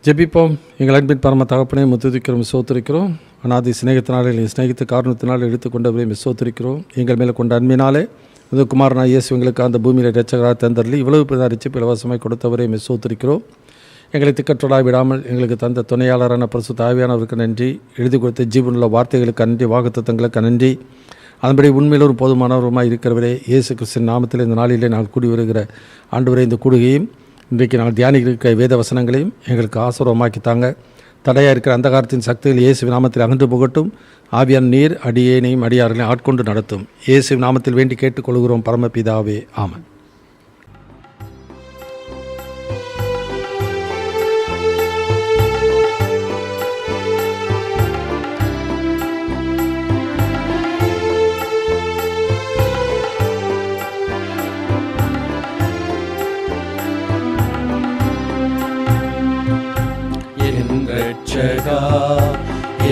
ஜெபிப்போம். எங்கள் அன்பின் பரம தகப்பனே, துதிக்கிறோம், சோத்திருக்கிறோம். அநாதி சிநேகத்தினாலே ஸ்நேகித்த காரணத்தினால் எடுத்துக்கொண்டவரையும் சோத்திருக்கிறோம். எங்கள் மேலே கொண்ட அன்பினாலே குமாரனாய் இயேசு எங்களுக்கு அந்த பூமியில் இரட்சகராக தந்தரலி இவ்வளவு பெரிய ரட்சிப்பு இலவசமாய் கொடுத்தவரையும் சோத்திருக்கிறோம். எங்களை திக்கற்றொடா விடாமல் எங்களுக்கு தந்த துணையாளரான பரிசுத்த ஆவியானவருக்கு நன்றி. எழுதி கொடுத்த ஜீவனுள்ள வார்த்தைகளுக்கு நன்றி, வாக்குத்தத்தங்களுக்கு நன்றி. அதன்படி உண்மையில் ஒரு போதுமானவருமாய் இருக்கிறவரே, இயேசு கிறிஸ்துவின் நாமத்தில் இந்த நாளிலே நாங்கள் கூடி வருகிற ஆண்டவரே, இந்த கூடுகையும் இன்றைக்கு நாங்கள் தியானிக்க வேத வசனங்களையும் எங்களுக்கு ஆசீர்வாதமாக்கி தாங்க. தடையாக இருக்கிற அந்த காலத்தின் சக்திகள் இயேசு நாமத்தில் அகன்று போகட்டும். ஆவியான் நீர் அடியேனையும் அடியார்களையும் ஆட்கொண்டு நடத்தும். இயேசு நாமத்தில் வேண்டி கேட்டுக்கொள்கிறோம் பரமபிதாவே, ஆமென்.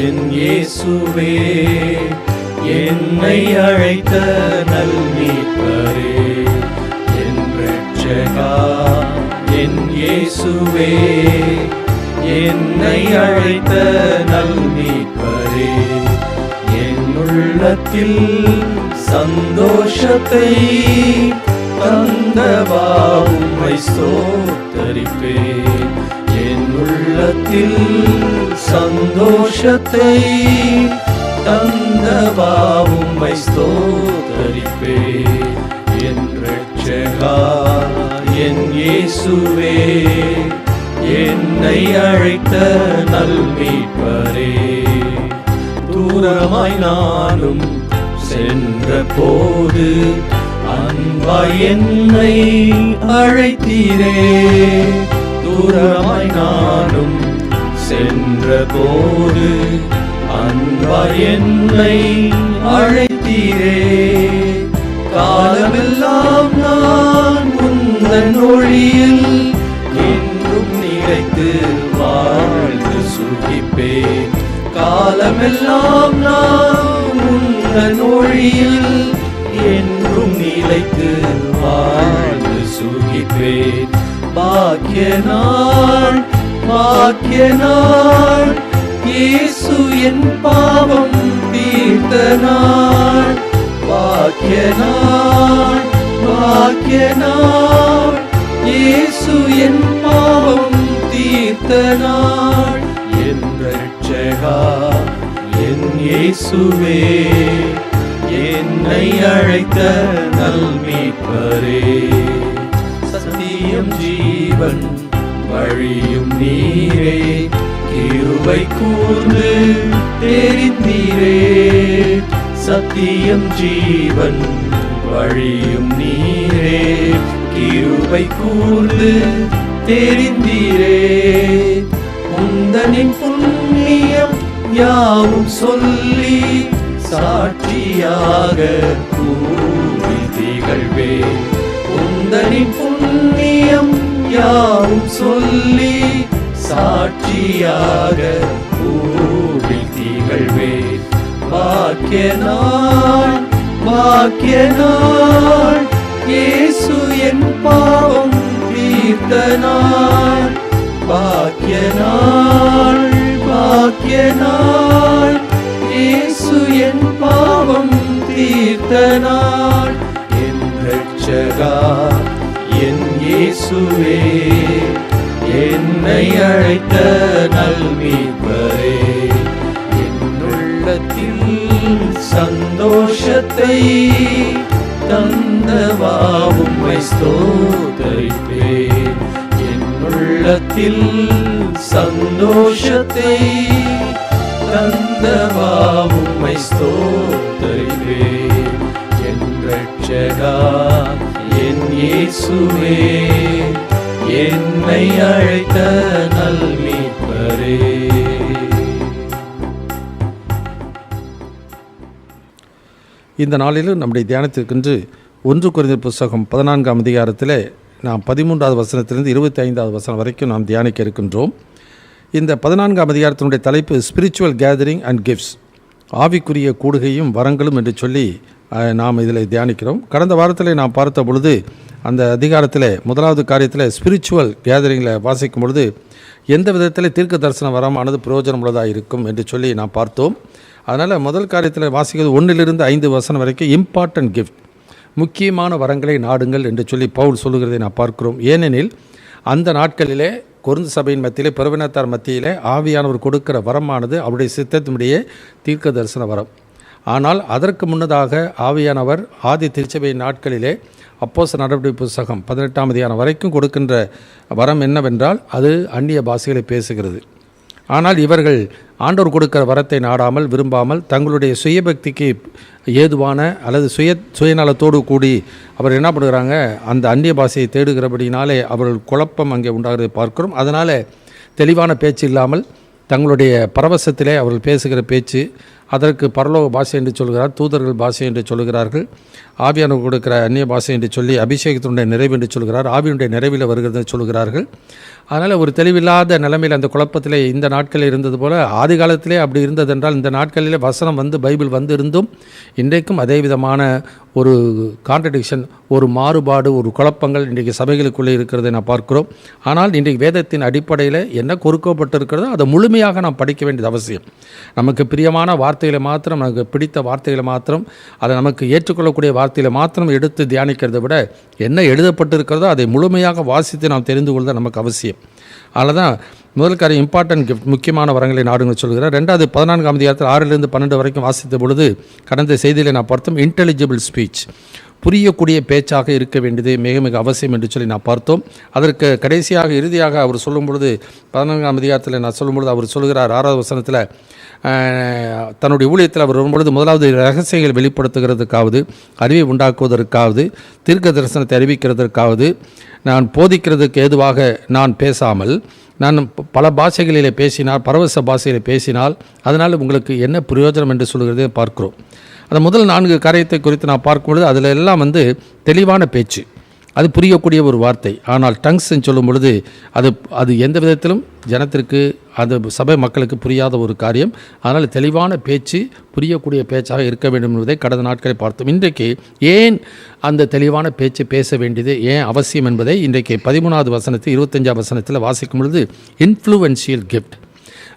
என் இயேசுவே, என்னை அழைத்த நல் மீட்பரே. என் இரட்சகா, என் இயேசுவே, என்னை அழைத்த நல் மீட்பரே. என் உள்ளத்தில் சந்தோஷத்தை தந்தவா உம்மை ஸ்தோத்தரிப்பேன். என் உள்ளத்தில் சந்தோஷத்தை தந்தவா உம்மை ஸ்தோத்தரிப்பேன். என் இரட்சகா, என் இயேசுவே, என்னை அழைத்த நல் மீட்பரே. தூரமாய் நானும் சென்ற போது அன்பாய் என்னை அழைத்தீரே. தூரமாய் நானும் சென்ற போது அன்பாய் என்னை அழைத்தீரே. காலமெல்லாம் நான் உந்தன் ஒளியில் என்றும் நிலைத்து வாழ்ந்து சுகிப்பேன். காலமெல்லாம் நான் உந்தன் ஒளியில் என்றும் நிலைத்து வாழ்ந்து சுகிப்பேன். பாக்கிய நாள், பாக்கிய நாள், இயேசு என் பாவம் தீர்த்த நாள். பாக்கிய நாள், பாக்கிய நாள், இயேசு என் பாவம் தீர்த்த நாள். என் இரட்சகா, என் இயேசுவே, என்னை அழைத்த நல் மீட்பரே. சத்தியம் ஜீவன் வழியும் நீரே, கிருபை கூர்ந்து தெரிந்தீரே. சத்தியம் ஜீவன் வழியும் நீரே, கிருபை கூர்ந்து தெரிந்தீரே. உந்தனின் புண்ணியம் யாவும் சொல்லி சாட்சியாக கூறி திகழ்வே. உந்தனின் புண்ணியம் யாவும் சொல்லி சாட்சியாக கூறி திகழ்வே. பாக்கிய நாள், பாக்கிய நாள், இயேசு என் பாவம் தீர்த்த நாள். பாக்கிய நாள், பாக்கிய நாள், இயேசு என் பாவம் தீர்த்த நாள். என் இரட்சகா, என் இயேசுவே, என்னை அழைத்த நல் மீட்பரே. என் உள்ளத்தில் சந்தோஷத்தை தந்தவா உம்மை ஸ்தோத்தரிப்பேன். என் உள்ளத்தில் சந்தோஷத்தை தந்தவா உம்மை ஸ்தோத்தரிப்பேன். என் இரட்சகா, என் இயேசுவே, என்னை அழைத்த நல் மீட்பரே. இந்த நாளிலும் நம்முடைய தியானத்திற்கென்று 1 கொரிந்தியர் புத்தகம் 14ஆம் அதிகாரத்தில் நாம் 13வது வசனத்திலிருந்து 25வது வசனம் வரைக்கும் நாம் தியானிக்க இருக்கின்றோம். இந்த 14ஆம் அதிகாரத்தினுடைய தலைப்பு ஸ்பிரிச்சுவல் கேதரிங் அண்ட் கிஃப்ட்ஸ், ஆவிக்குரிய கூடுகையும் வரங்களும் என்று சொல்லி நாம் இதில் தியானிக்கிறோம். கடந்த வாரத்தில் நாம் பார்த்த பொழுது அந்த அதிகாரத்தில் முதலாவது காரியத்தில் ஸ்பிரிச்சுவல் கேதரிங்கில் வாசிக்கும் பொழுது எந்த விதத்தில் தீர்க்க தரிசன வரமானது பிரயோஜனம் உள்ளதாக இருக்கும் என்று சொல்லி நாம் பார்த்தோம். அதனால் முதல் காரியத்தில் வாசிக்கிறது 1-5 வசனம் வரைக்கும் இம்பார்ட்டன்ட் கிஃப்ட், முக்கியமான வரங்களை நாடுங்கள் என்று சொல்லி பவுல் சொல்லுகிறதை நான் பார்க்கிறோம். ஏனெனில் அந்த நாட்களிலே கொரிந்து சபையின் மத்தியிலே பிறவினத்தார் மத்தியிலே ஆவியானவர் கொடுக்கிற வரமானது அவருடைய சித்தத்தினுடைய தீர்க்க தரிசன வரம். ஆனால் அதற்கு முன்னதாக ஆவியானவர் ஆதி திருச்சபையின் நாட்களிலே அப்போஸ்தலர் நடவடிக்கை புத்தகம் 18ஆம் அதிகாரம் வரைக்கும் கொடுக்கின்ற வரம் என்னவென்றால் அது அந்நிய பாஷைகளை பேசுகிறது. ஆனால் இவர்கள் ஆண்டவர் கொடுக்கிற வரத்தை நாடாமல் விரும்பாமல் தங்களுடைய சுயபக்திக்கு ஏதுவான அல்லது சுயநலத்தோடு கூடி அவர் என்ன பண்ணுறாங்க, அந்த அந்நிய பாஷையை தேடுகிறபடினாலே அவர்கள் குழப்பம் அங்கே உண்டாகிறதை பார்க்கிறோம். அதனால் தெளிவான பேச்சு இல்லாமல் தங்களுடைய பரவசத்திலே அவர்கள் பேசுகிற பேச்சு, அதற்கு பரலோக பாஷை என்று சொல்கிறார், தூதர்கள் பாஷை என்று சொல்கிறார்கள், ஆவியானவர் கொடுக்கிற அந்நிய பாஷை என்று சொல்லி அபிஷேகத்தினுடைய நிறைவு என்று சொல்கிறார், ஆவியினுடைய நிறைவில் வருகிறது சொல்கிறார்கள். அதனால் ஒரு தெளிவில்லாத நிலைமையில் அந்த குழப்பத்திலே இந்த நாட்களில் இருந்தது போல் ஆதி காலத்திலே அப்படி இருந்ததென்றால் இந்த நாட்களிலே வசனம் வந்து பைபிள் வந்து இருந்தும் இன்றைக்கும் அதே விதமான ஒரு கான்ட்ரடிக்ஷன், ஒரு மாறுபாடு, ஒரு குழப்பங்கள் இன்றைக்கு சபைகளுக்குள்ளே இருக்கிறதை நான் பார்க்கிறோம். ஆனால் இன்றைக்கு வேதத்தின் அடிப்படையில் என்ன கொடுக்கப்பட்டிருக்கிறதோ அதை முழுமையாக நாம் படிக்க வேண்டியது அவசியம். நமக்கு பிரியமான வார்த்தைகளை மாத்திரம், நமக்கு பிடித்த வார்த்தைகளை மாத்திரம், அதை நமக்கு ஏற்றுக்கொள்ளக்கூடிய வார்த்தைகளை மாத்திரம் எடுத்து தியானிக்கிறதை விட என்ன எழுதப்பட்டிருக்கிறதோ அதை முழுமையாக வாசித்து நாம் தெரிந்து கொள்வது நமக்கு அவசியம். அதில் தான் முதல் காரியம் இம்பார்ட்டன்ட் கிஃப்ட், முக்கியமான வரங்களை நாடுங்க சொல்கிறார். 2வது 14ஆம் அதிகாரத்தில் 6-12 வரைக்கும் வாசித்த பொழுது கடந்த செய்தியில் நான் பார்த்தோம் இன்டெலிஜிபிள் ஸ்பீச், புரியக்கூடிய பேச்சாக இருக்க வேண்டியது மிக மிக அவசியம் என்று சொல்லி நான் பார்த்தோம். அதற்கு கடைசியாக இறுதியாக அவர் சொல்லும் பொழுது 14ஆம் அதிகாரத்தில் நான் சொல்லும் பொழுது அவர் சொல்கிறார் 6வது வசனத்தில், தன்னுடைய ஊழியத்தில் அவர் வரும்பொழுது முதலாவது ரகசியங்களை வெளிப்படுத்துகிறதுக்காவது, அறிவை உண்டாக்குவதற்காவது, தீர்க்க தரிசனத்தை அறிவிக்கிறதற்காவது, நான் போதிக்கிறதுக்கு ஏதுவாக நான் பேசாமல் நான் பல பாஷைகளிலே பேசினால், பரவச பாஷையிலே பேசினால் அதனால் உங்களுக்கு என்ன பிரயோஜனம் என்று சொல்கிறதை பார்க்கிறோம். அந்த முதல் 4 காரியத்தை குறித்து நான் பார்க்கும்பொழுது அதில் எல்லாம் வந்து தெளிவான பேச்சு, அது புரியக்கூடிய ஒரு வார்த்தை. ஆனால் டங்ஸ்ன்னு சொல்லும் பொழுது அது எந்த விதத்திலும் ஜனத்திற்கு, அது சபை மக்களுக்கு புரியாத ஒரு காரியம். அதனால் தெளிவான பேச்சு, புரியக்கூடிய பேச்சாக இருக்க வேண்டும் என்பதை கடந்த நாட்களை பார்த்தோம். இன்றைக்கு ஏன் அந்த தெளிவான பேச்சு பேச வேண்டியது ஏன் அவசியம் என்பதை இன்றைக்கு 13வது வசனத்தில் 25ஆம் வசனத்தில் வாசிக்கும் பொழுது இன்ஃப்ளூவன்ஷியல் கிஃப்ட்,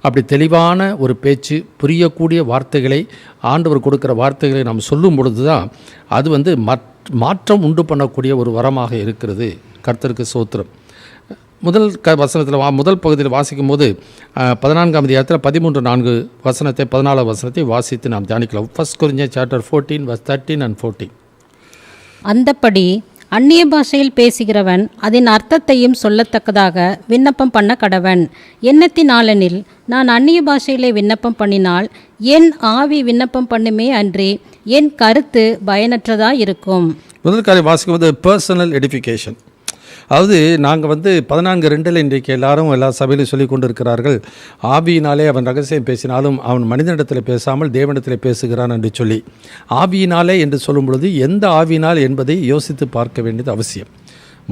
அப்படி தெளிவான ஒரு பேச்சு, புரியக்கூடிய வார்த்தைகளை, ஆண்டவர் கொடுக்கிற வார்த்தைகளை நாம் சொல்லும் பொழுது தான் அது வந்து மாற்றம் உண்டு பண்ணக்கூடிய ஒரு வரமாக இருக்கிறது. கர்த்தருக்கு ஸ்தோத்திரம். முதல் வசனத்தில் முதல் பகுதியில் வாசிக்கும் போது 14ஆம் அதிகாரத்தில் 13-4 வசனத்தை 14ஆம் வசனத்தை வாசித்து நாம் தியானிக்கலாம். 1 Corinthians chapter 14 verse 13 and 14. அந்தப்படி அந்நிய பாஷையில் பேசுகிறவன் அதன் அர்த்தத்தையும் சொல்லத்தக்கதாக விண்ணப்பம் பண்ண கடவன். எண்ணத்தினாலெனில் நான் அந்நிய பாஷையிலே விண்ணப்பம் பண்ணினால் என் ஆவி விண்ணப்பம் பண்ணுமே அன்றி என் கருத்து பயனற்றதாக இருக்கும். முதல் காரியம் வாசிக்கும் போது பர்சனல் எடிஃபிகேஷன், அதாவது நாங்கள் வந்து 14:2 இன்றைக்கு எல்லா சபையிலும் சொல்லி கொண்டு இருக்கிறார்கள், ஆவியினாலே அவன் ரகசியம் பேசினாலும் அவன் மனிதனிடத்தில் பேசாமல் தேவனிடத்தில் பேசுகிறான் என்று சொல்லி. ஆவியினாலே என்று சொல்லும் பொழுது எந்த ஆவியினால் என்பதை யோசித்து பார்க்க வேண்டியது அவசியம்.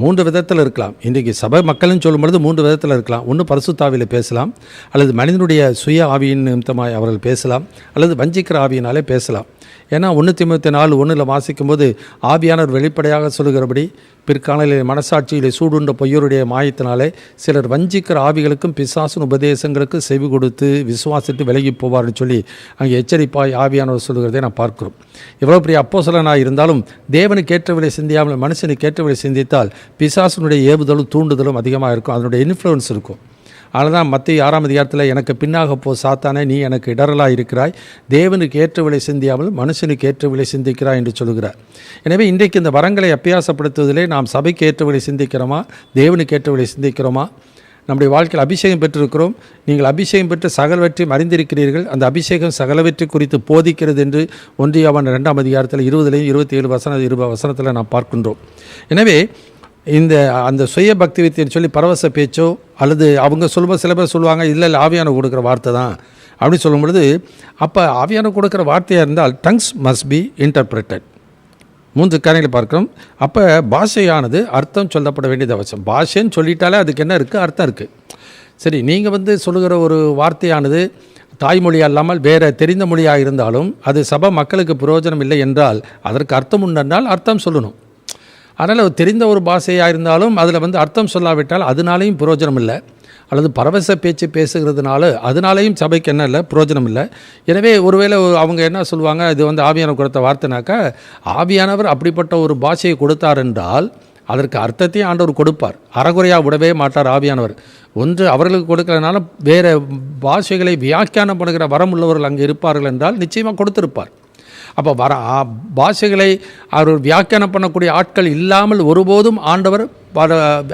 3 விதத்தில் இருக்கலாம். இன்றைக்கு சபை மக்கள்னு சொல்லும் பொழுது 3 விதத்தில் இருக்கலாம். ஒன்று பரிசுத்தாவியில் பேசலாம், அல்லது மனிதனுடைய சுய ஆவியின் நிமித்தமாய் அவர்கள் பேசலாம், அல்லது வஞ்சிக்கிற ஆவியினாலே பேசலாம். ஏன்னா 1 தீமோத்தேயு 4:1 வாசிக்கும் போது ஆவியானவர் வெளிப்படையாக சொல்லுகிறபடி பிற்காலையில் மனசாட்சியிலே சூடுண்ட பொய்யருடைய மாயத்தினாலே சிலர் வஞ்சிக்கிற ஆவிகளுக்கும் பிசாசின் உபதேசங்களுக்கு செவி கொடுத்து விசுவாசித்து விலகி போவார்னு சொல்லி அங்கே எச்சரிப்பாய் ஆவியானவர் சொல்லுகிறதை நான் பார்க்கிறோம். எவ்வளோ பெரிய அப்போஸ்தலனாக இருந்தாலும் தேவனுக்கு ஏற்றவரை சிந்தியாமல் மனுஷனுக்கு ஏற்றவரை சிந்தித்தால் பிசாசினுடைய ஏவுதலும் தூண்டுதலும் அதிகமாக இருக்கும், அதனுடைய இன்ஃப்ளூயன்ஸ் இருக்கும். அதனால் தான் மத்திய 6ஆம் அதிகாரத்தில் எனக்கு பின்னாக போ சாத்தானே, நீ எனக்கு இடரலாக இருக்கிறாய், தேவனுக்கு ஏற்றவளை சிந்தியாமல் மனுஷனுக்கு ஏற்றவளை சிந்திக்கிறாய் என்று சொல்கிறார். எனவே இன்றைக்கு இந்த வரங்களை அபியாசப்படுத்துவதிலே நாம் சபைக்கு ஏற்றவளை சிந்திக்கிறோமா, தேவனுக்கு ஏற்றவளை சிந்திக்கிறோமா? நம்முடைய வாழ்க்கையில் அபிஷேகம் பெற்றிருக்கிறோம். நீங்கள் அபிஷேகம் பெற்று சகலவற்றையும் அறிந்திருக்கிறீர்கள். அந்த அபிஷேகம் சகலவற்றை குறித்து போதிக்கிறது என்று 1 யோவான் 2ஆம் அதிகாரத்தில் 20-27 வசனத்தில் நாம் பார்க்கின்றோம். எனவே அந்த சுய பக்தி வித்தின்னு சொல்லி பரவச பேச்சோ அல்லது அவங்க சொல்லும்போது சில பேர் சொல்லுவாங்க இல்லை ஆவியான கொடுக்குற வார்த்தை தான் அப்படின்னு சொல்லும் பொழுது, அப்போ ஆவியான கொடுக்குற வார்த்தையாக இருந்தால் டங்ஸ் மஸ்ட் பி இன்டர்பிரட்டட். 3 காரியங்களை பார்க்கிறோம். அப்போ பாஷையானது அர்த்தம் சொல்லப்பட வேண்டியது அவசியம். பாஷைன்னு சொல்லிட்டாலே அதுக்கு என்ன இருக்குது, அர்த்தம் இருக்குது. சரி, நீங்கள் சொல்லுகிற ஒரு வார்த்தையானது தாய்மொழி அல்லாமல் வேறு தெரிந்த மொழியாக இருந்தாலும் அது சபை மக்களுக்கு பிரயோஜனம் இல்லை என்றால் அதற்கு அர்த்தம் உண்டென்றால் அர்த்தம் சொல்லணும். அதனால் தெரிந்த ஒரு பாஷையாக இருந்தாலும் அதில் அர்த்தம் சொல்லாவிட்டால் அதனாலேயும் பிரயோஜனம் இல்லை. அல்லது பரவச பேச்சு பேசுகிறதுனால அதனாலேயும் சபைக்கு என்ன இல்லை, பிரயோஜனம் இல்லை. எனவே ஒருவேளை அவங்க என்ன சொல்லுவாங்க, இது வந்து ஆவியானவர் கொடுத்த வார்த்தைனாக்கா, ஆவியானவர் அப்படிப்பட்ட ஒரு பாஷையை கொடுத்தார் என்றால் அதற்கு அர்த்தத்தையும் ஆண்டவர் கொடுப்பார். அறகுறையாக விடவே மாட்டார் ஆவியானவர். ஒன்று அவர்களுக்கு கொடுக்கலனால வேறு பாஷைகளை வியாக்கியானம் பண்ணுகிற வரம் உள்ளவர்கள் அங்கே இருப்பார்கள் என்றால் நிச்சயமாக கொடுத்திருப்பார். அப்போ பாஷைகளை அவர் வியாக்கியானம் பண்ணக்கூடிய ஆட்கள் இல்லாமல் ஒருபோதும் ஆண்டவர்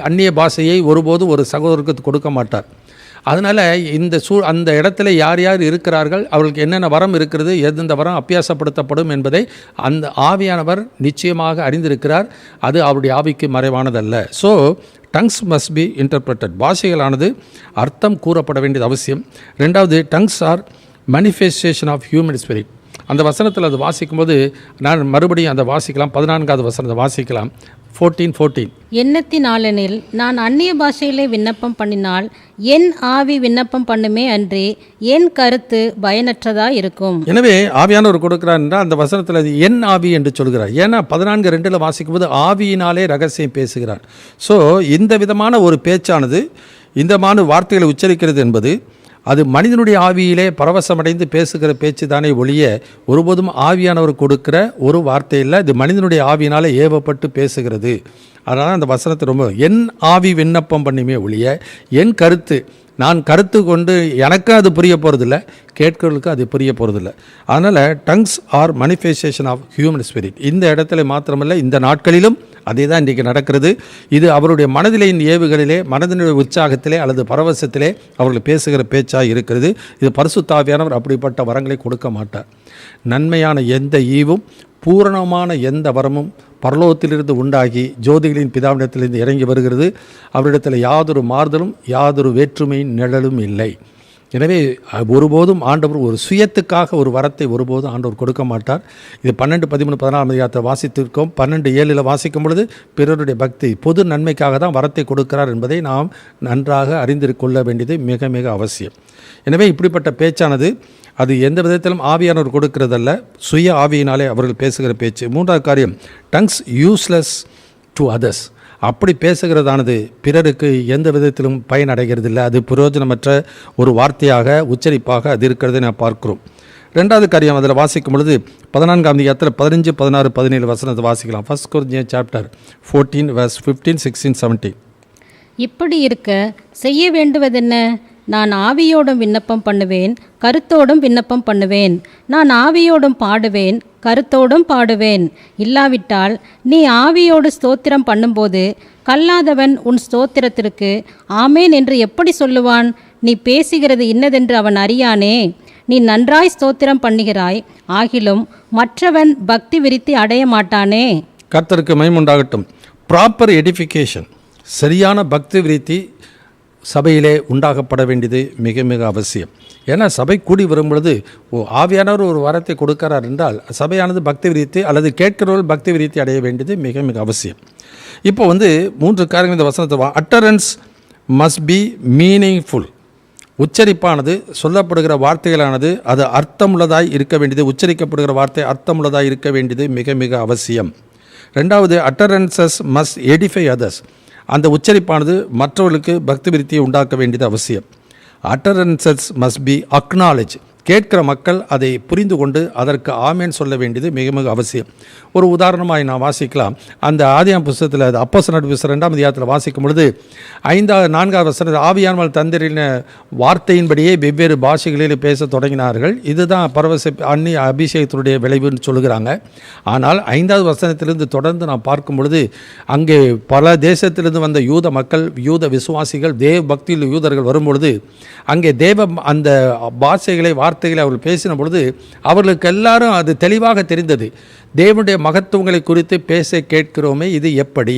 அந்நிய பாஷையை ஒருபோதும் ஒரு சகோதரருக்கு கொடுக்க மாட்டார். அதனால் அந்த இடத்துல யார் யார் இருக்கிறார்கள், அவர்களுக்கு என்னென்ன வரம் இருக்கிறது, எந்தெந்த வரம் அபியாசப்படுத்தப்படும் என்பதை அந்த ஆவியானவர் நிச்சயமாக அறிந்திருக்கிறார். அது அவருடைய ஆவிக்கு மறைவானதல்ல. So tongues must be interpreted. பாஷைகளானது அர்த்தம் கூறப்பட வேண்டியது அவசியம். ரெண்டாவது, tongues are manifestation of human spirit. அந்த வசனத்தில் அது வாசிக்கும்போது நான் மறுபடியும் அந்த வாசிக்கலாம். 14வது வசனத்தை வாசிக்கலாம். 14 எண்ணத்தினாலெனில் நான் அந்நிய பாஷையிலே விண்ணப்பம் பண்ணினால் என் ஆவி விண்ணப்பம் பண்ணுமே அன்றி என் கருத்து பயனற்றதா இருக்கும். எனவே ஆவியானவர் கொடுக்கிறார் என்றால் அந்த வசனத்தில் என் ஆவி என்று சொல்கிறார். ஏன்னா 14:2 வாசிக்கும்போது ஆவியினாலே ரகசியம் பேசுகிறார். ஸோ இந்த விதமான ஒரு பேச்சானது, இந்த மாதிரி வார்த்தைகளை உச்சரிக்கிறது என்பது அது மனிதனுடைய ஆவியிலே பரவசமடைந்து பேசுகிற பேச்சு தானே ஒழிய ஒருபோதும் ஆவியானவர் கொடுக்கிற ஒரு வார்த்தை இல்லை. இது மனிதனுடைய ஆவியினாலே ஏவப்பட்டு பேசுகிறது. அதனால் அந்த வசனத்தை ரொம்ப என் ஆவி விண்ணப்பம் பண்ணியுமே ஒழிய என் கருத்து, நான் கருத்து கொண்டு எனக்கு அது புரிய போகிறதில்ல, கேட்கிறவர்களுக்கு அது புரிய போகிறதில்ல. அதனால் tongues are manifestation of human spirit. இந்த இடத்துல மாத்திரமல்ல, இந்த நாட்களிலும் அதே தான் இன்றைக்கு நடக்கிறது. இது அவருடைய மனதிலேயின் ஏவுகளிலே, மனதினுடைய உற்சாகத்திலே அல்லது பரவசத்திலே அவர்கள் பேசுகிற பேச்சாக இருக்கிறது. இது பரிசுத்த ஆவியானவர் அப்படிப்பட்ட வரங்களை கொடுக்க மாட்டார். நன்மையான எந்த ஈவும் பூரணமான எந்த வரமும் பரலோகத்திலிருந்து உண்டாகி ஜோதிகளின் பிதாவிடத்திலிருந்து இறங்கி வருகிறது. அவரிடத்தில் யாதொரு மாறுதலும் யாதொரு வேற்றுமையின் நிழலும் இல்லை. எனவே ஒருபோதும் ஆண்டவர் ஒரு சுயத்துக்காக ஒரு வரத்தை ஒருபோதும் ஆண்டவர் கொடுக்க மாட்டார். இது 12, 13, 14 அதிகாரத்தை வாசித்திருக்கோம். 12:7 வாசிக்கும் பொழுது பிறருடைய பக்தி பொது நன்மைக்காக தான் வரத்தை கொடுக்கிறார் என்பதை நாம் நன்றாக அறிந்து கொள்ள வேண்டியது மிக மிக அவசியம். எனவே இப்படிப்பட்ட பேச்சானது அது எந்த விதத்திலும் ஆவியானவர் கொடுக்கிறதல்ல, சுய ஆவியினாலே அவர்கள் பேசுகிற பேச்சு. மூன்றாவது காரியம், டங்ஸ் யூஸ்லெஸ் டு அதர்ஸ். அப்படி பேசுகிறதானது பிறருக்கு எந்த விதத்திலும் பயன் அடைகிறது இல்லை. அது பிரயோஜனமற்ற ஒரு வார்த்தையாக உச்சரிப்பாக அது இருக்கிறதை நான் பார்க்கிறோம். ரெண்டாவது காரியம் அதில் வாசிக்கும் பொழுது 14ஆம் அதிகாரத்தில் 15, 16, 17 வசனத்தை வாசிக்கலாம். 1 Corinthians chapter 14 verse 15, 16, 17. இப்படி இருக்க செய்ய வேண்டுவதென்ன? நான் ஆவியோடும் விண்ணப்பம் பண்ணுவேன், கருத்தோடும் விண்ணப்பம் பண்ணுவேன். நான் ஆவியோடும் பாடுவேன், கருத்தோடும் பாடுவேன். இல்லாவிட்டால் நீ ஆவியோடு ஸ்தோத்திரம் பண்ணும்போது கல்லாதவன் உன் ஸ்தோத்திரத்திற்கு ஆமேன் என்று எப்படி சொல்லுவான்? நீ பேசுகிறது இன்னதென்று அவன் அறியானே. நீ நன்றாய் ஸ்தோத்திரம் பண்ணுகிறாய், ஆகிலும் மற்றவன் பக்தி விருத்தி அடைய மாட்டானே. கர்த்தருக்கு மகிமை உண்டாகட்டும். ப்ராப்பர் எடிஃபிகேஷன், சரியான பக்தி விருத்தி சபையிலே உண்டாகப்பட வேண்டியது மிக மிக அவசியம். ஏன்னா சபை கூடி வரும் பொழுது ஆவியானவர் ஒரு வரத்தை கொடுக்கிறார் என்றால் சபையானது பக்தி விருத்தி அல்லது கேட்கிறவர்கள் பக்தி விருத்தி அடைய வேண்டியது மிக மிக அவசியம். இப்போ 3 காரியங்கள் இந்த வசனத்தை அட்டரன்ஸ் மஸ்ட் பி மீனிங்ஃபுல். உச்சரிப்பானது, சொல்லப்படுகிற வார்த்தைகளானது அது அர்த்தமுள்ளதாய் இருக்க வேண்டியது, உச்சரிக்கப்படுகிற வார்த்தை அர்த்தமுள்ளதாய் இருக்க வேண்டியது மிக மிக அவசியம். ரெண்டாவது, அட்டரன்சஸ் மஸ்ட் எடிஃபை அதர்ஸ். அந்த உச்சரிப்பானது மற்றவர்களுக்கு பக்தி விருத்தியை உண்டாக்க வேண்டியது அவசியம். Utterances must B acknowledge. கேட்கிற மக்கள் அதை புரிந்து கொண்டு அதற்கு ஆமேன் சொல்ல வேண்டியது மிக மிக அவசியம். ஒரு உதாரணமாக நான் வாசிக்கலாம். அந்த ஆதியாம் புஸ்தகத்தில் அது அப்போஸ்தலர் 2ஆம் அதிகாரத்தில் வாசிக்கும் பொழுது 4வது வசனத்தில் ஆவியானவர் தந்திரின வார்த்தையின்படியே வெவ்வேறு பாஷைகளில் பேச தொடங்கினார்கள். இதுதான் பரவச அந்நிய அபிஷேகத்தினுடைய விளைவுன்னு சொல்லுகிறாங்க. ஆனால் 5வது வசனத்திலிருந்து தொடர்ந்து நான் பார்க்கும் பொழுது அங்கே பல தேசத்திலிருந்து வந்த யூத மக்கள், யூத விசுவாசிகள், தேவ பக்தியில் யூதர்கள் வரும்பொழுது அங்கே அந்த பாஷைகளை வார்த்தைகளை அவர்கள் பேசின பொழுது அவர்களுக்கு எல்லாரும் அது தெளிவாக தெரிந்தது. தேவனுடைய மகத்துவங்களை குறித்து பேச கேட்கிறோமே, இது எப்படி?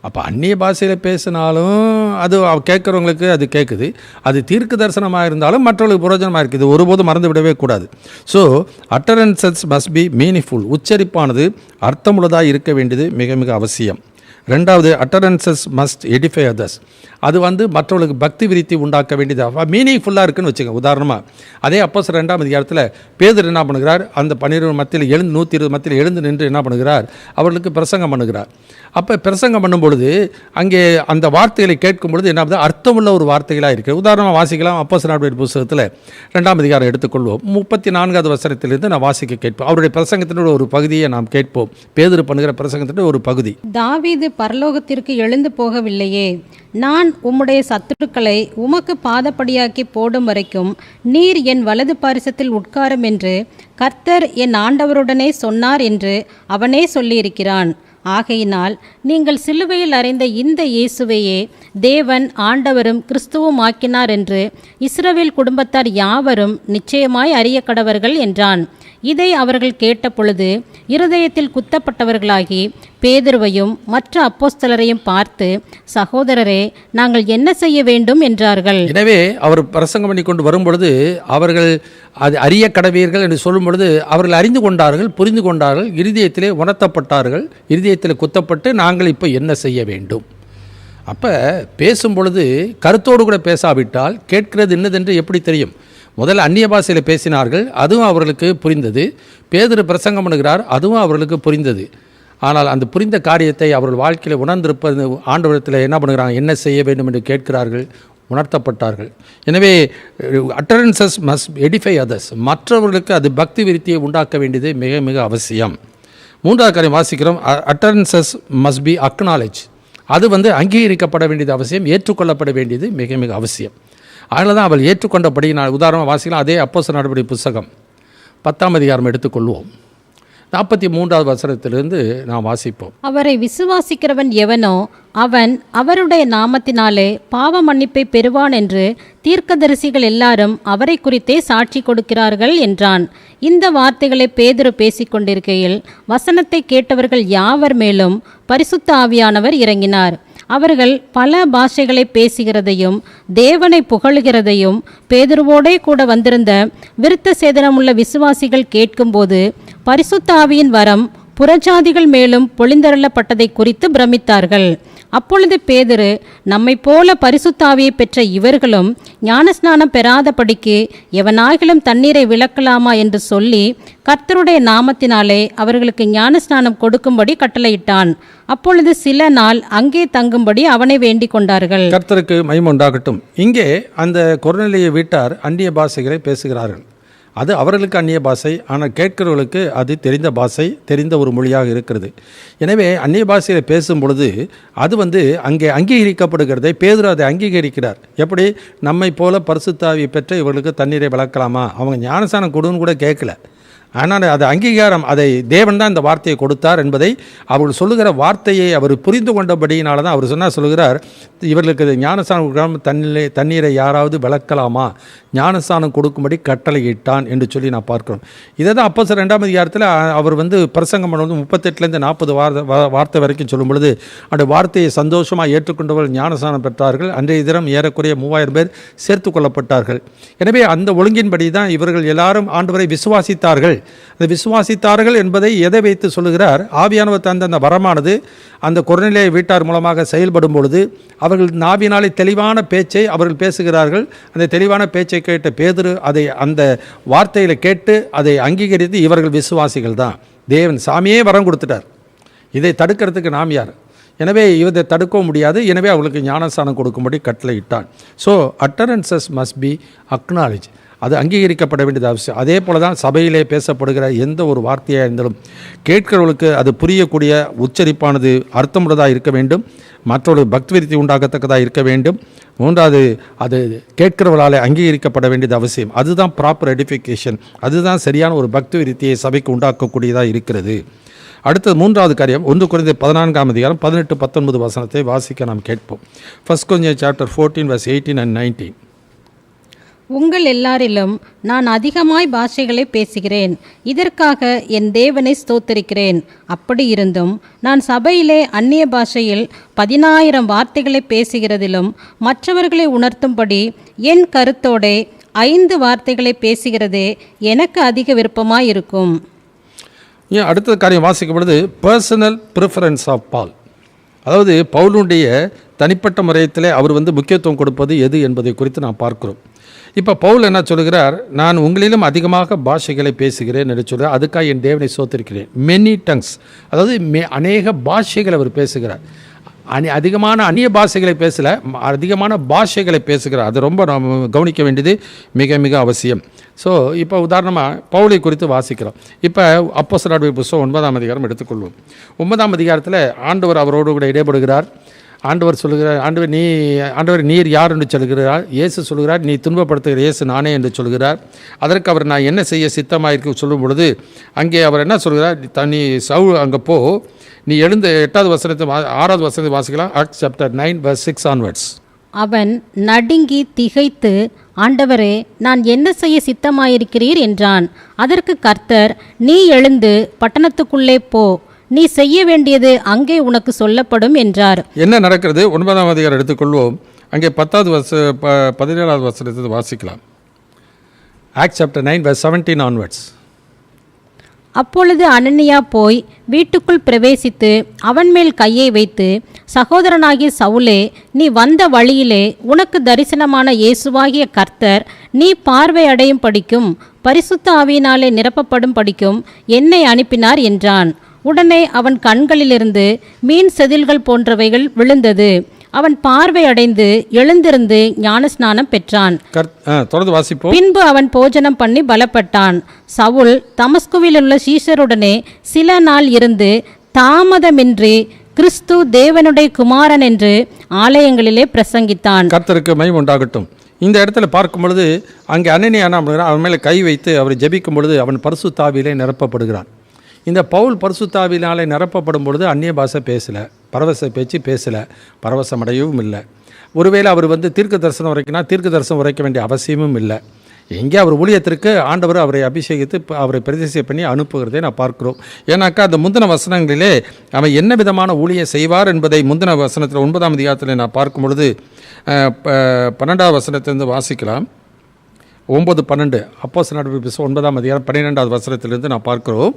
அப்போ அந்நிய பாஷையில் பேசினாலும் அது கேட்குறவங்களுக்கு அது கேட்குது. அது தீர்க்க தரிசனமாக இருந்தாலும் மற்றவர்களுக்கு புரோஜனமாக இருக்குது. இது ஒருபோதும் மறந்து விடவே கூடாது. So utterances must be meaningful. உச்சரிப்பானது அர்த்தமுள்ளதாக இருக்க வேண்டியது மிக மிக அவசியம். ரெண்டாவது அட்டரன்சஸ் மஸ்ட் எடிஃபை அதர்ஸ். அது வந்து மற்றவர்களுக்கு பக்தி விருத்தி உண்டாக்க வேண்டியது மீனிங்ஃபுல்லாக இருக்குன்னு வச்சுக்கோங்க. உதாரணமாக அதே அப்போஸ்தலர் 2ஆம் அதிகாரத்தில் பேதுரு என்ன பண்ணுகிறார், அந்த 12 மத்தியில் 120 மத்தியில் எழுந்து நின்று என்ன பண்ணுகிறார், அவர்களுக்கு பிரசங்கம் பண்ணுகிறார். அப்போ பிரசங்கம் பண்ணும்பொழுது அங்கே அந்த வார்த்தைகளை கேட்கும் பொழுது என்ன ஆகுது, அர்த்தமுள்ள ஒரு வார்த்தைகளாக இருக்குது. உதாரணமாக வாசிக்கலாம். அப்போஸ்தலர் புத்தகத்தில் 2ஆம் அதிகாரம் எடுத்துக்கொள்வோம். 34வது வசனத்திலிருந்து நான் வாசிக்க கேட்போம். அவருடைய பிரசங்கத்தினுடைய ஒரு பகுதியை நாம் கேட்போம். பேதுரு பண்ணுகிற பிரசங்கத்தினுடைய ஒரு பகுதி. தாவீது பரலோகத்திற்கு எழுந்து போகவில்லையே, நான் உம்முடைய சத்துருக்களை உமக்கு பாதப்படியாக்கி போடும் வரைக்கும் நீர் என் வலது பாரிசத்தில் உட்காரும் என்று கர்த்தர் என் ஆண்டவருடனே சொன்னார் என்று அவனே சொல்லியிருக்கிறான். ஆகையினால் நீங்கள் சிலுவையில் அறைந்த இந்த இயேசுவையே தேவன் ஆண்டவரும் கிறிஸ்துவும் ஆக்கினார் என்று இஸ்ரவேல் குடும்பத்தார் யாவரும் நிச்சயமாய் அறிய கடவர்கள் என்றான். இதை அவர்கள் கேட்டபொழுது இருதயத்தில் குத்தப்பட்டவர்களாகி பேதுருவையும் மற்ற அப்போஸ்தலரையும் பார்த்து, சகோதரரே, நாங்கள் என்ன செய்ய வேண்டும் என்றார்கள். எனவே அவர் பிரசங்கம் பண்ணி கொண்டு வரும்பொழுது அவர்கள் அது அறிய கடவீர்கள் என்று சொல்லும் பொழுது அவர்கள் அறிந்து கொண்டார்கள், புரிந்து கொண்டார்கள், இருதயத்திலே உணர்த்தப்பட்டார்கள், இருதயத்தில் குத்தப்பட்டு நாங்கள் இப்போ என்ன செய்ய வேண்டும். அப்போ பேசும் பொழுது கருத்தோடு கூட பேசாவிட்டால் கேட்கிறது என்னதென்று எப்படி தெரியும்? முதல்ல அந்நிய பாஷையில் பேசினார்கள், அதுவும் அவர்களுக்கு புரிந்தது. பேதுரு பிரசங்கம் பண்ணுகிறார், அதுவும் அவர்களுக்கு புரிந்தது. ஆனால் அந்த புரிந்த காரியத்தை அவர்கள் வாழ்க்கையில் உணர்ந்திருப்பது ஆண்டவரிடத்தில் என்ன பண்ணுகிறாங்க, என்ன செய்ய வேண்டும் என்று கேட்கிறார்கள், உணர்த்தப்பட்டார்கள். எனவே அட்டரன்சஸ் மஸ்ட் எடிஃபை அதர்ஸ், மற்றவர்களுக்கு அது பக்தி விருத்தியை உண்டாக்க வேண்டியது மிக மிக அவசியம். மூன்றாவது காரியம் வாசிக்கிறோம், அட்டரன்சஸ் மஸ்ட் பி அக்னாலேஜ். அது வந்து அங்கீகரிக்கப்பட வேண்டியது அவசியம், ஏற்றுக்கொள்ளப்பட வேண்டியது மிக மிக அவசியம். அதனால தான் அவள் ஏற்றுக்கொண்டபடி நான் உதாரணமாக வாசிக்கலாம். அதே அப்போஸ்தலர் நடபடி புத்தகம் 10ஆம் அதிகாரம் எடுத்துக்கொள்வோம். 43வது வசனத்திலிருந்து நாம் வாசிப்போம். அவரை விசுவாசிக்கிறவன் எவனோ அவன் அவருடைய நாமத்தினாலே பாவ மன்னிப்பை பெறுவான் என்று தீர்க்கதரிசிகள் எல்லாரும் அவரை குறித்தே சாட்சி கொடுக்கிறார்கள் என்றான். இந்த வார்த்தைகளை பேதுரு பேசிக்கொண்டிருக்கையில் வசனத்தை கேட்டவர்கள் யாவர் மேலும் பரிசுத்த ஆவியானவர் இறங்கினார். அவர்கள் பல பாஷைகளை பேசுகிறதையும் தேவனை புகழுகிறதையும் பேதுருவோடே கூட வந்திருந்த விருத்த சேதனமுள்ள விசுவாசிகள் கேட்கும்போது பரிசுத்த ஆவியின் வரம் புறஜாதிகள் மேலும் பொழிந்தருளப்பட்டதை குறித்து பிரமித்தார்கள். அப்பொழுது பேதுரு, நம்மை போல பரிசுத்தாவியை பெற்ற இவர்களும் ஞானஸ்நானம் பெறாதபடிக்கு எவனாகிலும் தண்ணீரை விலக்கலாமா என்று சொல்லி கர்த்தருடைய நாமத்தினாலே அவர்களுக்கு ஞானஸ்நானம் கொடுக்கும்படி கட்டளையிட்டான். அப்பொழுது சில நாள் அங்கே தங்கும்படி அவனை வேண்டிக் கொண்டார்கள். கர்த்தருக்கு மகிமை உண்டாகட்டும். இங்கே அந்த கொர்நேலிய வீட்டார் அந்நிய பாஷைகளை பேசுகிறார்கள். அது அவர்களுக்கு அந்நிய பாஷை, ஆனால் கேட்கிறவர்களுக்கு அது தெரிந்த பாஷை, தெரிந்த ஒரு மொழியாக இருக்கிறது. எனவே அந்நிய பாஷையில் பேசும் பொழுது அது வந்து அங்கே அங்கீகரிக்கப்படுகிறதை பேதுரு அதை அங்கீகரிக்கிறார். எப்படி, நம்மை போல பரிசுத்தாவியை பெற்ற இவர்களுக்கு தண்ணீரை விளக்கலாமா, அவங்க ஞானஸ்நானம் கொடுன்னு கூட கேட்கல. ஆனால் அது அங்கீகாரம், அதை தேவன் தான் இந்த வார்த்தையை கொடுத்தார் என்பதை அவர்கள் சொல்லுகிற வார்த்தையை அவர் புரிந்து கொண்டபடியினால தான் அவர் சொல்லுகிறார், இவர்களுக்கு ஞானஸ்நானம் தண்ணீரை யாராவது விளக்கலாமா, ஞானஸ்நானம் கொடுக்கும்படி கட்டளையிட்டான் என்று சொல்லி நான் பார்க்கிறோம். இதை தான் அப்போஸ்தலர் 2ஆம் அதிகாரத்தில் அவர் வந்து பிரசங்கம் பண்ணுவது 38லேருந்து 40 வார்த்தை வரைக்கும் சொல்லும் பொழுது அந்த வார்த்தையை சந்தோஷமாக ஏற்றுக்கொண்டவர்கள் ஞானஸ்நானம் பெற்றார்கள். அன்றைய தினம் ஏறக்குறைய 3000 பேர் சேர்த்து கொள்ளப்பட்டார்கள். எனவே அந்த ஒழுங்கின்படி தான் இவர்கள் எல்லாரும் ஆண்டவரை விசுவாசித்தார்கள். அந்த விசுவாசித்தார்கள் என்பதை எதை வைத்து சொல்லுகிறார், ஆவியானவர் தந்த அந்த வரமானது அந்த கொர்நேலிய வீட்டார் மூலமாக செயல்படும் பொழுது அவர்கள் நாவினாலே தெளிவான பேச்சை அவர்கள் பேசுகிறார்கள். அந்த தெளிவான பேச்சை கேட்ட பேதுரு அதை அந்த வார்த்தையில் கேட்டு அதை அங்கீகரித்து இவர்கள் விசுவாசிகள் தான், தேவன் சாமியே வரம் கொடுத்துட்டார், இதை தடுக்கிறதுக்கு நாம் யார், எனவே இதை தடுக்கவும் முடியாது, எனவே அவர்களுக்கு ஞானஸ்நானம் கொடுக்கும்படி கட்டளையிட்டான். So utterances must B acknowledge, அது அங்கீகரிக்கப்பட வேண்டியது அவசியம். அதே போல தான் சபையிலே பேசப்படுகிற எந்த ஒரு வார்த்தையாக இருந்தாலும் கேட்கிறவர்களுக்கு அது புரியக்கூடிய உச்சரிப்பானது அர்த்தமுள்ளதாக இருக்க வேண்டும், மற்றவர்கள் பக்தி விருத்தி உண்டாகத்தக்கதாக இருக்க வேண்டும். மூன்றாவது, அது கேட்கிறவர்களால் அங்கீகரிக்கப்பட வேண்டியது அவசியம். அதுதான் ப்ராப்பர் எடிஃபிகேஷன், அதுதான் சரியான ஒரு பக்தி விருத்தியை சபைக்கு உண்டாக்கக்கூடியதாக இருக்கிறது. அடுத்தது மூன்றாவது காரியம் 1 கொரிந்தியர் 14ஆம் அதிகாரம் 18-19 வசனத்தை வாசிக்க நாம் கேட்போம். 1 Corinthians chapter 14 verse 18 and 19. உங்கள் எல்லாரிலும் நான் அதிகமாய் பாஷைகளை பேசுகிறேன், இதற்காக என் தேவனை ஸ்தோத்தரிக்கிறேன். அப்படி இருந்தும் நான் சபையிலே அந்நிய பாஷையில் 10,000 வார்த்தைகளை பேசுகிறதிலும் மற்றவர்களை உணர்த்தும்படி என் கருத்தோடே 5 வார்த்தைகளை பேசுகிறதே எனக்கு அதிக விருப்பமாயிருக்கும். அடுத்த காரியம் வாசிக்கப்படுது, பர்சனல் ப்ரிஃபரன்ஸ் ஆஃப் பால். அதாவது பவுலுடைய தனிப்பட்ட முறையத்தில் அவர் வந்து முக்கியத்துவம் கொடுப்பது எது என்பதை குறித்து நாம் பார்க்கிறோம். இப்போ பவுல் என்ன சொல்கிறார், நான் உங்களிலும் அதிகமாக பாஷைகளை பேசுகிறேன் என்று சொல்கிறார். அதுக்காக என் தேவனை ஸ்தோத்திரிக்கிறேன். மெனி டங்ஸ், அதாவது அநேக பாஷைகளை அவர் பேசுகிறார். அதிகமான அந்நிய பாஷைகளை பேசல, அதிகமான பாஷைகளை பேசுகிறார். அது ரொம்ப நாம் கவனிக்க வேண்டியது மிக மிக அவசியம். ஸோ இப்போ உதாரணமாக பவுலை குறித்து வாசிக்கிறோம். இப்போ அப்போஸ்தலர் புத்தகம் 9ஆம் அதிகாரம் எடுத்துக்கொள்வோம். 9ஆம் அதிகாரத்தில் ஆண்டவர் அவரோடு கூட இடைபடுகிறார். ஆண்டவர் சொல்லுகிறார், ஆண்டவர் நீர் யார் என்று சொல்கிறார். இயேசு சொல்கிறார், நீ துன்பப்படுத்துகிற இயேசு நானே என்று சொல்கிறார். அதற்கு அவர் நான் என்ன செய்ய சித்தமாயிருக்கு சொல்லும் பொழுது அங்கே அவர் என்ன சொல்கிறார், நீ சவுல் அங்கே போ, நீ எழுந்த 8வது வசனத்தை 6வது வசனத்தை வாசிக்கலாம். Acts chapter 9 verse 6 onwards. அவன் நடுங்கி திகைத்து, ஆண்டவரே, நான் என்ன செய்ய சித்தமாயிருக்கிறீர் என்றான். அதற்கு கர்த்தர், நீ எழுந்து பட்டணத்துக்குள்ளே போ, நீ செய்ய வேண்டியது அங்கே உனக்கு சொல்லப்படும் என்றார். என்ன நடக்கிறது? 9ஆம் அதிகாரம் எடுத்துக்கொள்வோம். அங்கே 17வது வசனத்தை வாசிக்கலாம். Acts chapter 9 verse 17 onwards. அப்பொழுது அனனியா போய் வீட்டுக்குள் பிரவேசித்து அவன் மேல் கையை வைத்து, சகோதரனாகிய சவுலே, நீ வந்த வழியிலே உனக்கு தரிசனமான இயேசுவாகிய கர்த்தர் நீ பார்வை அடையும் படிக்கும் பரிசுத்த ஆவியினாலே நிரப்பப்படும் படிக்கும் என்னை அனுப்பினார் என்றான். உடனே அவன் கண்களிலிருந்து மீன் செதில்கள் போன்றவைகள் விழுந்தது. அவன் பார்வை அடைந்து எழுந்திருந்து ஞானஸ்நானம் பெற்றான். பின்பு அவன் போஜனம் பண்ணி பலப்பட்டான். சவுல் தமஸ்குவில் உள்ள சீஷருடனே சில நாள் இருந்து தாமதமின்றி கிறிஸ்து தேவனுடைய குமாரன் என்று ஆலயங்களிலே பிரசங்கித்தான். கர்த்தருக்கு மகிமை உண்டாகட்டும். இந்த இடத்துல பார்க்கும் பொழுது அங்கே அனனியா அவன் மேலே கை வைத்து அவரை ஜெபிக்கும் பொழுது அவன் பரிசுத்த ஆவியிலே நிரப்பப்படுகிறான். இந்த பவுல் பரிசுத்தாவினாலே நிரப்பப்படும் பொழுது அந்நிய பாஷை பேசலை, பரவச பேச்சு பேசலை, பரவசமடையவும் இல்லை. ஒருவேளை அவர் வந்து தீர்க்க தரிசனம் உரைக்கினா தீர்க்க தரிசனம் உரைக்க வேண்டிய அவசியமும் இல்லை. எங்கே அவர் ஊழியத்திற்கு ஆண்டவர் அவரை அபிஷேகித்து அவரை பிரதிஷ்டை பண்ணி அனுப்புகிறதை நான் பார்க்கிறோம். ஏன்னாக்கா அந்த முந்தின வசனங்களிலே அவன் என்ன விதமான ஊழியம் செய்வார் என்பதை முந்தின வசனத்தில் 9ஆம் அதிகாரத்தில் நான் பார்க்கும் பொழுது 12வது வசனத்திலிருந்து வாசிக்கலாம். 9-12 அப்போஸ்தலர் 9ஆம் அதிகாரம் 12வது வசனத்திலிருந்து நான் பார்க்கிறோம்.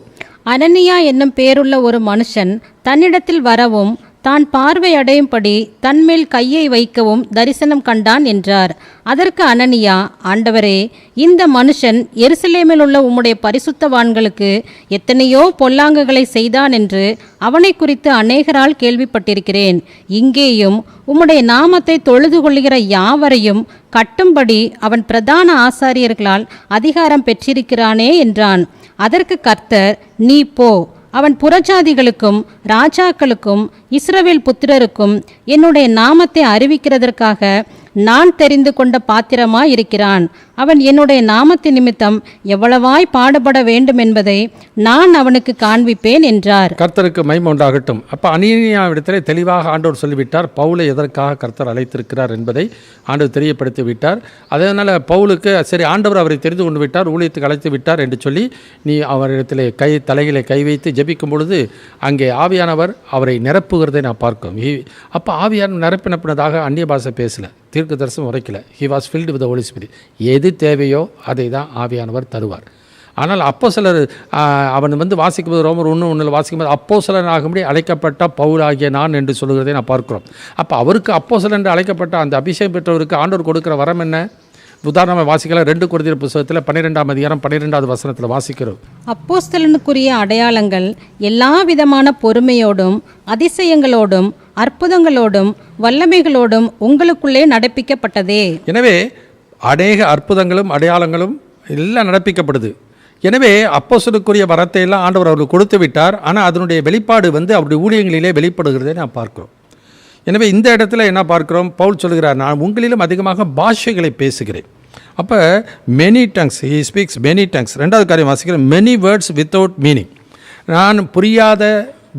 அனனியா என்னும் பேருள்ள ஒரு மனுஷன் தன்னிடத்தில் வரவும் தான் பார்வை அடையும்படி தன்மேல் கையை வைக்கவும் தரிசனம் கண்டான் என்றார். அதற்கு அனனியா, ஆண்டவரே, இந்த மனுஷன் எருசலேமில் உள்ள உம்முடைய பரிசுத்தவான்களுக்கு எத்தனையோ பொல்லாங்குகளை செய்தான் என்று அவனை குறித்து அநேகரால் கேள்விப்பட்டிருக்கிறேன். இங்கேயும் உம்முடைய நாமத்தை தொழுது கொள்ளுகிற யாவரையும் கட்டும்படி அவன் பிரதான ஆசாரியர்களால் அதிகாரம் பெற்றிருக்கிறானே என்றான். அதற்கு கர்த்தர், நீ போ, அவன் புறஜாதிகளுக்கும் ராஜாக்களுக்கும் இஸ்ரவேல் புத்திரருக்கும் என்னுடைய நாமத்தை அறிவிக்கிறதற்காக நான் தெரிந்து கொண்ட பாத்திரமாய் இருக்கிறான். அவன் என்னுடைய நாமத்தின் நிமித்தம் எவ்வளவாய் பாடுபட வேண்டும் என்பதை நான் அவனுக்கு காண்பிப்பேன் என்றார். கர்த்தருக்கு மகிமை உண்டாகட்டும். அப்போ அனனியாவிடத்திலே தெளிவாக ஆண்டவர் சொல்லிவிட்டார், பவுலை எதற்காக கர்த்தர் அழைத்திருக்கிறார் என்பதை ஆண்டவர் தெரியப்படுத்தி விட்டார். அதனால் பவுலுக்கு சரி, ஆண்டவர் அவரை தெரிந்து கொண்டு விட்டார், ஊழியத்துக்கு அழைத்து விட்டார் என்று சொல்லி நீ அவரிடத்திலே தலையிலே கை வைத்து ஜெபிக்கும் பொழுது அங்கே ஆவியானவர் அவரை நிரப்புகிறதை நான் பார்க்கிறோம். அப்போ ஆவியானவர் நிரப்பினப்பினதாக அந்நிய பாஷை பேசலை, தீர்க்க தரிசனம் உரைக்கல. He was filled with the Holy Spirit. எது தேவையோ அதை தான் ஆவியானவர் தருவார். ஆனால் அப்போஸ்தலர் அவன் வந்து வாசிக்கும்போது ரோமர் 1:1 வாசிக்கும்போது அப்போஸ்தலன் ஆகும்படி அழைக்கப்பட்ட பவுலாகிய நான் என்று சொல்லுகிறதை நான் பார்க்கிறோம். அப்போ அவருக்கு அப்போஸ்தலன் என்று அழைக்கப்பட்ட அந்த அபிஷேகம் பெற்றவருக்கு ஆண்டவர் கொடுக்குற வரம் என்ன? உதாரணமாக வாசிக்கலாம். 2 கொரிந்தியர் புத்தகத்தில் 12ஆம் அதிகாரம் 12வது வசனத்தில் வாசிக்கிறோம். அப்போஸ்தலனுக்குரிய அடையாளங்கள் எல்லா விதமான பொறுமையோடும் அதிசயங்களோடும் அற்புதங்களோடும் வல்லமைகளோடும் உங்களுக்குள்ளே நடப்பிக்கப்பட்டதே. எனவே அநேக அற்புதங்களும் அடையாளங்களும் எல்லாம் நடப்பிக்கப்படுது. எனவே அப்போஸ்தலனுக்குரிய வரத்தை எல்லாம் ஆண்டவர் அவர்களுக்கு கொடுத்து விட்டார். ஆனால் அதனுடைய வெளிப்பாடு வந்து அவருடைய ஊழியங்களிலே வெளிப்படுகிறதை நான் பார்க்கிறோம். எனவே இந்த இடத்துல என்ன பார்க்கிறோம்? பவுல் சொல்கிறார், நான் உங்களிலும் அதிகமாக பாஷைகளை பேசுகிறேன். அப்போ many tongues, he speaks many tongues. 2வது காரியம் வாசிக்கிறேன், மெனி வேர்ட்ஸ் வித்தவுட் மீனிங். நான் புரியாத,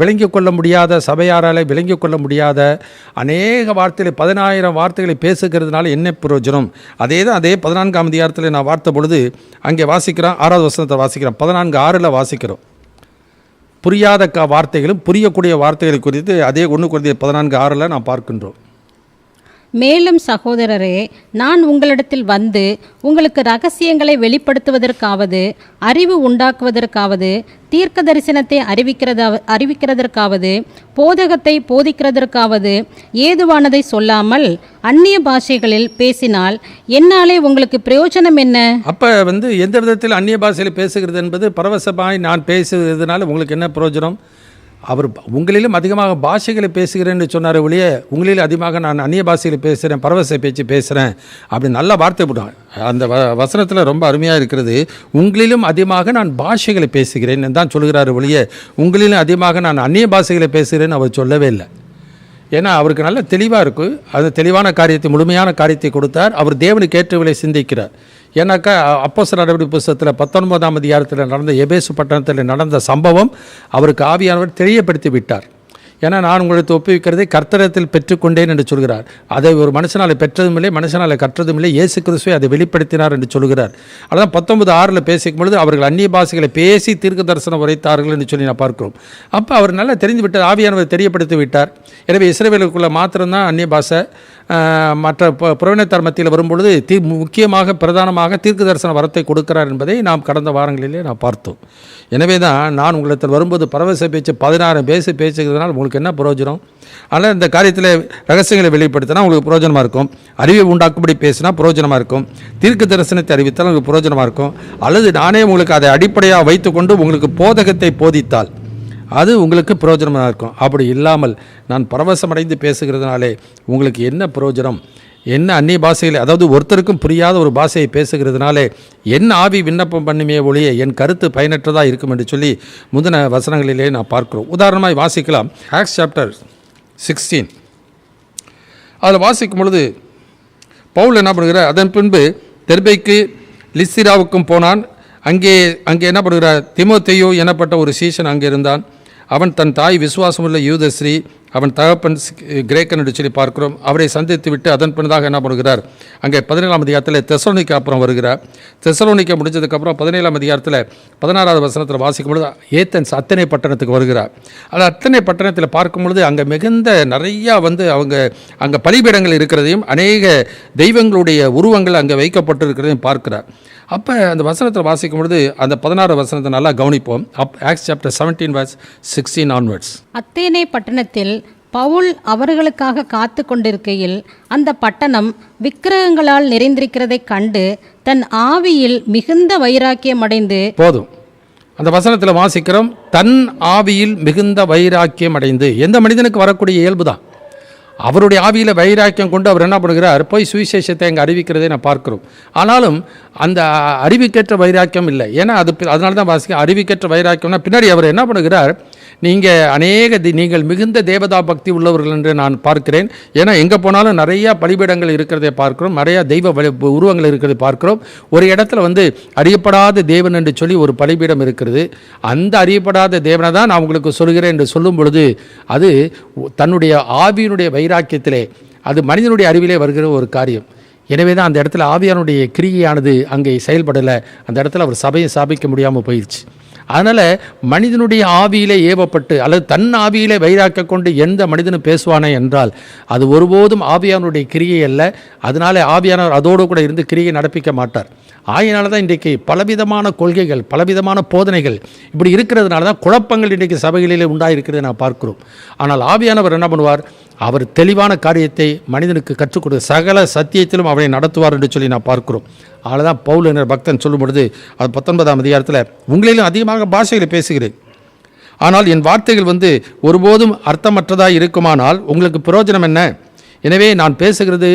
விளங்கிக் கொள்ள முடியாத, சபையாரால் விளங்கிக் கொள்ள முடியாத அநேக வார்த்தைகளை 10,000 வார்த்தைகளை பேசுகிறதுனால என்ன பிரயோஜனம்? அதே 14ஆம் அதிகாரத்தில் நான் வார்த்த பொழுது அங்கே வாசிக்கிறோம். 6வது வசனத்தை வாசிக்கிறோம். 14:6 வாசிக்கிறோம். புரியாத வார்த்தைகளும் புரியக்கூடிய வார்த்தைகளை குறித்து அதே 1 கொரிந்தியர் 14:6 நான் பார்க்கின்றோம். மேலும் சகோதரரே, நான் உங்களிடத்தில் வந்து உங்களுக்கு ரகசியங்களை வெளிப்படுத்துவதற்காவது அறிவு உண்டாக்குவதற்காவது தீர்க்க தரிசனத்தை அறிவிக்கிறதற்காவது போதகத்தை போதிக்கிறதற்காவது ஏதுவானதை சொல்லாமல் அந்நிய பாஷைகளில் பேசினால் என்னாலே உங்களுக்கு பிரயோஜனம் என்ன? அப்போ எந்த விதத்தில் அந்நிய பாஷையில் பேசுகிறது என்பது பரவசமாய் நான் பேசுகிறதுனால உங்களுக்கு என்ன பிரயோஜனம்? அவர் உங்களிலும் அதிகமாக பாஷைகளை பேசுகிறேன்னு சொன்னார் ஒழிய உங்களிலும் அதிகமாக நான் அந்நிய பாஷையில் பேசுகிறேன், பரவச பேச்சு பேசுகிறேன் அப்படி நல்ல வார்த்தை போடுவாங்க. அந்த வசனத்தில் ரொம்ப அருமையாக இருக்கிறது. உங்களிலும் அதிகமாக நான் பாஷைகளை பேசுகிறேன் தான் சொல்கிறார் ஒழிய உங்களிலும் அதிகமாக நான் அந்நிய பாஷைகளை பேசுகிறேன்னு அவர் சொல்லவே இல்லை. ஏன்னா அவருக்கு நல்ல தெளிவாக இருக்குது. அது தெளிவான காரியத்தை, முழுமையான காரியத்தை கொடுத்தார். அவர் தேவனுக்கு ஏற்றவர்களை சிந்திக்கிறார். ஏன்னாக்கா அப்போஸ்தலர் நடவடிக்கை புத்தகத்தில் 19ஆம் அதிகாரத்தில் நடந்த எபேசு பட்டணத்தில் நடந்த சம்பவம் அவருக்கு ஆவியானவர் தெரியப்படுத்தி விட்டார். ஏன்னா நான் உங்களுக்கு ஒப்புவிக்கிறதை கர்த்தரத்தில் பெற்றுக்கொண்டேன் என்று சொல்கிறார். அதை ஒரு மனுஷனால் பெற்றதும் இல்லை, மனுஷனால் கற்றதும் இல்லை, இயேசு கிறிஸ்துவை அதை வெளிப்படுத்தினார் என்று சொல்கிறார். அதான் 19:6 பேசிக்கும் பொழுது அவர்கள் அந்நிய பாஷைகளை பேசி தீர்க்க தரிசனம் உரைத்தார்கள் என்று சொல்லி நான் பார்க்கிறோம். அப்போ அவர் நல்லா தெரிந்து விட்டார், ஆவியானவர் தெரியப்படுத்தி விட்டார். எனவே இஸ்ரவேலுக்குள்ள மாத்திரம்தான் அந்நிய பாஷை. மற்ற புறவினத்தார் மத்தியில் வரும்பொழுது முக்கியமாக பிரதானமாக தீர்க்க தரிசன வரத்தை கொடுக்கிறார் என்பதை நாம் கடந்த வாரங்களிலே நாம் பார்த்தோம். எனவே தான் நான் உங்களிடத்தில் வரும்போது பரவச பேச்சு 16 பேசுகிறதுனால உங்களுக்கு என்ன பிரயோஜனம்? ஆனால் இந்த காரியத்தில் ரகசியங்களை வெளிப்படுத்தினா உங்களுக்கு பிரயோஜனமாக இருக்கும். அறிவை உண்டாக்கும்படி பேசினா பிரயோஜனமாக இருக்கும். தீர்க்க தரிசனத்தை அறிவித்தால் உங்களுக்கு பிரயோஜனமாக இருக்கும். அல்லது நானே உங்களுக்கு அதை அடிப்படையாக வைத்துக்கொண்டு உங்களுக்கு போதகத்தை போதித்தால் அது உங்களுக்கு பிரயோஜனமாக இருக்கும். அப்படி இல்லாமல் நான் பரவசமடைந்து பேசுகிறதுனாலே உங்களுக்கு என்ன பிரயோஜனம்? என்ன அந்நிய பாஷையில், அதாவது ஒருத்தருக்கும் புரியாத ஒரு பாஷையை பேசுகிறதுனாலே என் ஆவி விண்ணப்பம் பண்ணுமே ஒழிய என் கருத்து பயனற்றதாக இருக்கும் என்று சொல்லி முந்தின வசனங்களிலே நான் பார்க்கிறோம். உதாரணமாக வாசிக்கலாம். ஆக்ட்ஸ் சாப்டர் 16 அதில் வாசிக்கும் பொழுது பவுல் என்ன பண்ணுகிறார்? அதன் பின்பு தெர்பைக்கு லிஸ்திராவுக்கும் போனான். அங்கே என்ன பண்ணுகிறார்? தீமோத்தேயு எனப்பட்ட ஒரு சீஷன் அங்கே இருந்தான். அவன் தன் தாய் விசுவாசமுள்ள யூதஸ்ரீ, அவன் தகப்பன் கிரேக்கன் என்று சொல்லி பார்க்கிறோம். அவரை சந்தித்து விட்டு அதன் பின்னதாக என்ன பண்ணுகிறார்? அங்கே 17ஆம் அதிகாரத்தில் தெசலோனிக்கா அப்புறம் வருகிறார். தெசலோனிக்கா முடிஞ்சதுக்கப்புறம் 17ஆம் அதிகாரத்தில் 16வது வசனத்தில் வாசிக்கும் பொழுது ஏத்தன்ஸ் அத்தனை பட்டணத்துக்கு வருகிறார். அது அத்தனை பட்டணத்தில் பார்க்கும் பொழுது அங்கே மிகுந்த நிறையா அவங்க அங்கே பலிபீடங்கள் இருக்கிறதையும் அநேக தெய்வங்களுடைய உருவங்கள் அங்கே வைக்கப்பட்டிருக்கிறதையும் பார்க்கிறார். அப்போ அந்த வசனத்தில் வாசிக்கும் பொழுது அந்த 16 வசனத்தை நல்லா கவனிப்போம். Acts chapter 17:16 onwards. அத்தேனே பட்டணத்தில் பவுல் அவர்களுக்காக காத்து கொண்டிருக்கையில் அந்த பட்டணம் விக்கிரகங்களால் நிறைந்திருக்கிறதைக் கண்டு தன் ஆவியில் மிகுந்த வைராக்கியம் அடைந்து, போதும் அந்த வசனத்தில் வாசிக்கிறோம், தன் ஆவியில் மிகுந்த வைராக்கியம் அடைந்து. எந்த மனிதனுக்கு வரக்கூடிய இயல்பு தான். அவருடைய ஆவியில் வைராக்கியம் கொண்டு அவர் என்ன பண்ணுகிறார்? போய் சுவிசேஷத்தை அங்கே அறிவிக்கிறதை நான் பார்க்கிறோம். ஆனாலும் அந்த அறிவிக்கற்ற வைராக்கியம் இல்லை. ஏன்னா அதனால தான் வாசிக்க அறிவிக்கற்ற வைராக்கியம்னா பின்னாடி அவர் என்ன பண்ணுகிறார்? நீங்கள் மிகுந்த தேவதா பக்தி உள்ளவர்கள் என்று நான் பார்க்கிறேன். ஏன்னா எங்கே போனாலும் நிறையா பலிபீடங்கள் இருக்கிறதை பார்க்கிறோம், நிறையா தெய்வ உருவங்கள் இருக்கிறதை பார்க்கிறோம். ஒரு இடத்துல அறியப்படாத தேவன் என்று சொல்லி ஒரு பலிபீடம் இருக்கிறது. அந்த அறியப்படாத தேவனை தான் நான் உங்களுக்கு சொல்கிறேன் என்று சொல்லும் பொழுது அது தன்னுடைய ஆவியினுடைய வைராக்கியத்திலே, அது மனிதனுடைய அறிவிலே வருகிற ஒரு காரியம். எனவே தான் அந்த இடத்துல ஆவியானுடைய கிரியையானது அங்கே செயல்படலை. அந்த இடத்துல அவர் சபையை ஸ்தாபிக்க முடியாமல் போயிடுச்சு. அதனால் மனிதனுடைய ஆவியிலே ஏவப்பட்டு அல்லது தன் ஆவியிலே வைராக்க கொண்டு எந்த மனிதனும் பேசுவானே என்றால் அது ஒருபோதும் ஆவியானுடைய கிரியை அல்ல. அதனால ஆவியானவர் அதோடு கூட இருந்து கிரியை நடப்பிக்க மாட்டார். ஆகையினால தான் இன்றைக்கு பலவிதமான கொள்கைகள், பலவிதமான போதனைகள் இப்படி இருக்கிறதுனால தான் குழப்பங்கள் இன்றைக்கு சபைகளிலே உண்டாயிருக்கிறதை நான் பார்க்கிறோம். ஆனால் ஆவியானவர் என்ன பண்ணுவார்? அவர் தெளிவான காரியத்தை மனிதனுக்கு கற்றுக் கொடு, சகல சத்தியத்திலும் அவனை நடத்துவார் என்று சொல்லி நான் பார்க்கிறோம். அதனால தான் பவுல் என்ற பக்தன் சொல்லும் பொழுது அது 19ஆம் அதிகாரத்தில் உங்களிலும் அதிகமாக பாஷைகளை பேசுகிறேன், ஆனால் என் வார்த்தைகள் ஒருபோதும் அர்த்தமற்றதாக இருக்குமானால் உங்களுக்கு பிரயோஜனம் என்ன? எனவே நான் பேசுகிறது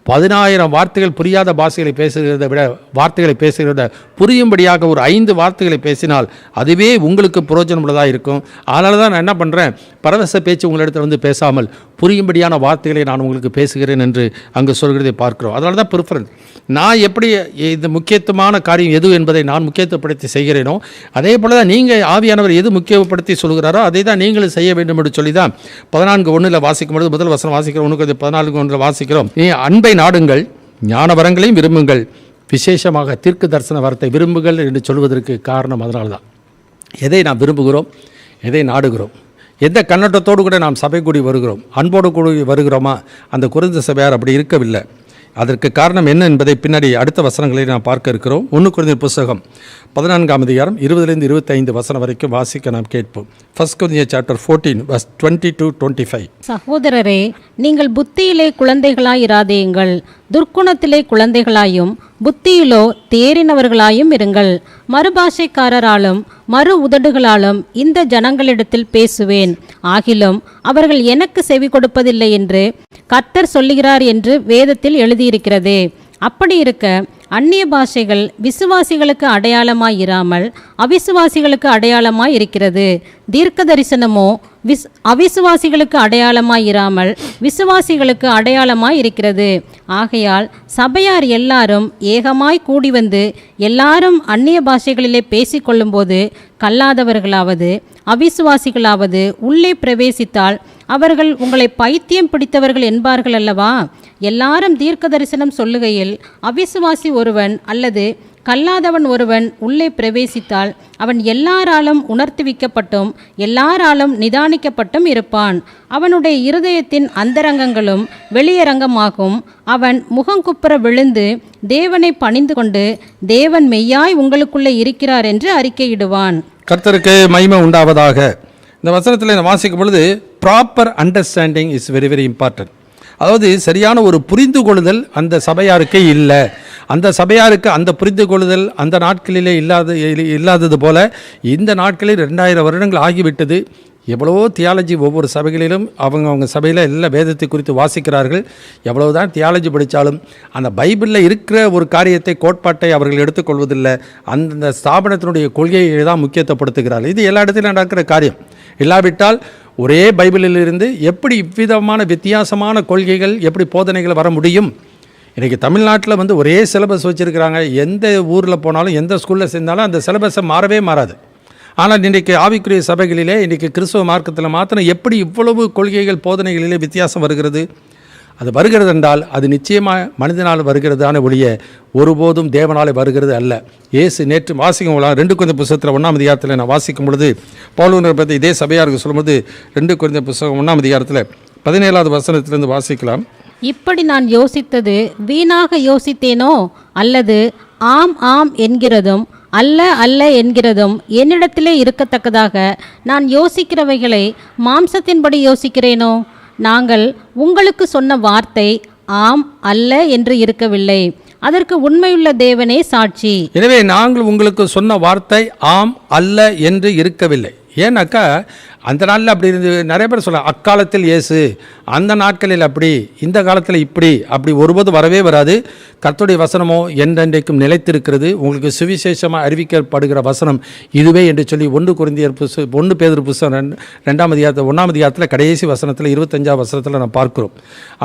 10,000 வார்த்தைகள் புரியாத பாஷைகளை பேசுகிறத விட வார்த்தைகளை பேசுகிறத புரியும்படியாக ஒரு 5 வார்த்தைகளை பேசினால் அதுவே உங்களுக்கு பிரயோஜனம் உள்ளதாக இருக்கும். அதனால தான் நான் என்ன பண்ணுறேன்? பரவச பேச்சு உங்களிடத்தில் பேசாமல் புரியும்படியான வார்த்தைகளை நான் உங்களுக்கு பேசுகிறேன் என்று அங்கே சொல்கிறதை பார்க்கிறோம். அதனால தான் ப்ரிஃபரன்ஸ். நான் எப்படி இந்த முக்கியத்துவமான காரியம் எது என்பதை நான் முக்கியத்துவப்படுத்தி செய்கிறேனோ அதே போல் தான் நீங்கள் ஆவியானவர் எது முக்கியப்படுத்தி சொல்கிறாரோ அதை தான் நீங்களும் செய்ய வேண்டும் என்று சொல்லி தான் 14:1 வாசிக்கும் பொழுது முதல் வசனம் வாசிக்கிறோம். 14:1 வாசிக்கிறோம், நீ அன்பை நாடுங்கள், ஞான வரங்களையும் விரும்புங்கள், விசேஷமாக தீர்க்க தரிசன வரத்தை விரும்புங்கள் என்று சொல்வதற்கு காரணம் அதனால தான். எதை நாம் விரும்புகிறோம், எதை நாடுகிறோம், எந்த கண்ணோட்டத்தோடு கூட நாம் சபை கூடி வருகிறோம், அன்போடு கூடி வருகிறோமா? அந்த குறைந்த சபையார் அப்படி இருக்கவில்லை. அதற்கு காரணம் என்ன என்பதை பின்னாடி அடுத்த வசனங்களை நாம் பார்க்க இருக்கிறோம். 1 கொரிந்தியர் புஸ்தகம் 14ஆம் அதிகாரம் 20-25 வசனம் வரைக்கும் வாசிக்க நாம் கேட்போம். 1 கொரிந்தியர் சாப்டர் 14 verse 20-25. சகோதரரே, நீங்கள் புத்தியிலே குழந்தைகளாயிராதேயுங்கள், துர்க்குணத்திலே குழந்தைகளாயும் புத்தியிலோ தேறினவர்களாயும் இருங்கள். மறுபாஷைக்காரராலும் மறு உதடுகளாலும் இந்த ஜனங்களிடத்தில் பேசுவேன், ஆகிலும் அவர்கள் எனக்கு செவி கொடுப்பதில்லை என்று கர்த்தர் சொல்லுகிறார் என்று வேதத்தில் எழுதியிருக்கிறதே. அப்படி இருக்க அந்நிய பாஷைகள் விசுவாசிகளுக்கு அடையாளமாய் இராமல் அவிசுவாசிகளுக்கு அடையாளமாய் இருக்கிறது. தீர்க்க தரிசனமோ அவிசுவாசிகளுக்கு அடையாளமாய் இராமல் விசுவாசிகளுக்கு அடையாளமாய் இருக்கிறது. ஆகையால் சபையார் எல்லாரும் ஏகமாய் கூடி வந்து எல்லாரும் அந்நிய பாஷைகளிலே பேசிக்கொள்ளும்போது கல்லாதவர்களாவது அவிசுவாசிகளாவது உள்ளே பிரவேசித்தால் அவர்கள் உங்களை பைத்தியம் பிடித்தவர்கள் என்பார்கள் அல்லவா? எல்லாரும் தீர்க்க தரிசனம் சொல்லுகையில் அவிசுவாசி ஒருவன் அல்லது கல்லாதவன் ஒருவன் உள்ளே பிரவேசித்தால் அவன் எல்லாராலும் உணர்த்துவிக்கப்பட்டும் எல்லாராலும் நிதானிக்கப்பட்டும் இருப்பான். அவனுடைய இருதயத்தின் அந்தரங்கங்களும் வெளியரங்கமாகும். அவன் முகங்குப்புற விழுந்து தேவனை பணிந்து கொண்டு தேவன் மெய்யாய் உங்களுக்குள்ளே இருக்கிறார் என்று அறிக்கையிடுவான். கர்த்தருக்கு மகிமை உண்டாவதாக. இந்த வசனத்தில் வாசிக்கும் பொழுது proper understanding is very very important. அதாவது சரியான ஒரு புரிந்து கொள்ளுதல் அந்த சபையாருக்கு இல்லை. அந்த சபையாருக்கு அந்த புரிந்து கொள்ளுதல் அந்த நாட்களிலே இல்லாதது போல இந்த நாட்களில் 2000 வருடங்கள் ஆகிவிட்டது. எவ்வளவோ தியாலஜி ஒவ்வொரு சபைகளிலும் அவங்க சபையில் எல்லா வேதத்தை குறித்து வாசிக்கிறார்கள். எவ்வளவுதான் தியாலஜி படித்தாலும் அந்த பைபிளில் இருக்கிற ஒரு காரியத்தை கோட்பாட்டை அவர்கள் எடுத்துக்கொள்வதில்லை. அந்த ஸ்தாபனத்தினுடைய கொள்கையை தான் முக்கியத்துவப்படுத்துகிறார்கள். இது எல்லா இடத்திலும் நடக்கிற காரியம். இல்லாவிட்டால் ஒரே பைபிளிலிருந்து எப்படி இவ்விதமான வித்தியாசமான கொள்கைகள் எப்படி போதனைகள் வர முடியும்? இன்றைக்கி தமிழ்நாட்டில் ஒரே சிலபஸ் வச்சுருக்கிறாங்க. எந்த ஊரில் போனாலும் எந்த ஸ்கூலில் சேர்ந்தாலும் அந்த சிலபஸை மாறவே மாறாது. ஆனால் இன்றைக்கு ஆவிக்குரிய சபைகளிலே இன்றைக்கி கிறிஸ்துவ மார்க்கத்தில் மாத்திரம் எப்படி இவ்வளவு கொள்கைகள் போதனைகளிலே வித்தியாசம் வருகிறது? அது வருகிறது என்றால் அது நிச்சயமாக மனிதனால் வருகிறதான ஒழிய ஒருபோதும் தேவனாலே வருகிறது அல்ல. இயேசு நேற்று வாசிக்கும் 2 கொரிந்தியர் புத்தகத்தில் 1ஆம் அதிகாரத்தில் நான் வாசிக்கும் பொழுது பவுல் பற்றி இதே சபையாருக்கு சொல்லும்போது 2 கொரிந்தியர் புத்தகம் 1ஆம் அதிகாரத்தில் 17வது வசனத்திலிருந்து வாசிக்கலாம். இப்படி நான் யோசித்தது வீணாக யோசித்தேனோ, அல்லது ஆம் ஆம் என்கிறதும் அல்ல அல்ல என்கிறதும் என்னிடத்திலே இருக்கத்தக்கதாக நான் யோசிக்கிறவைகளை மாம்சத்தின்படி யோசிக்கிறேனோ? நாங்கள் உங்களுக்கு சொன்ன வார்த்தை ஆம் அல்ல என்று இருக்கவில்லை, அதற்கு உண்மையுள்ள தேவனே சாட்சி. எனவே நாங்கள் உங்களுக்கு சொன்ன வார்த்தை ஆம் அல்ல என்று இருக்கவில்லை. ஏன்னாக்கா அந்த நாளில் அப்படி இருந்து நிறைய பேர் சொல்ல அக்காலத்தில் இயேசு, அந்த நாட்களில் அப்படி, இந்த காலத்தில் இப்படி, அப்படி ஒருபோது வரவே வராது. கர்த்தருடைய வசனமோ என்றென்றைக்கும் நிலைத்திருக்கிறது. உங்களுக்கு சுவிசேஷமாக அறிவிக்கப்படுகிற வசனம் இதுவே என்று சொல்லி 1 பேதுரு புத்தகம் 2ஆம் அதிகாரத்தில் 1ஆம் அதிகாரத்தில் கடைசி வசனத்தில் 25ஆம் வசனத்தில் நான் பார்க்கிறோம்.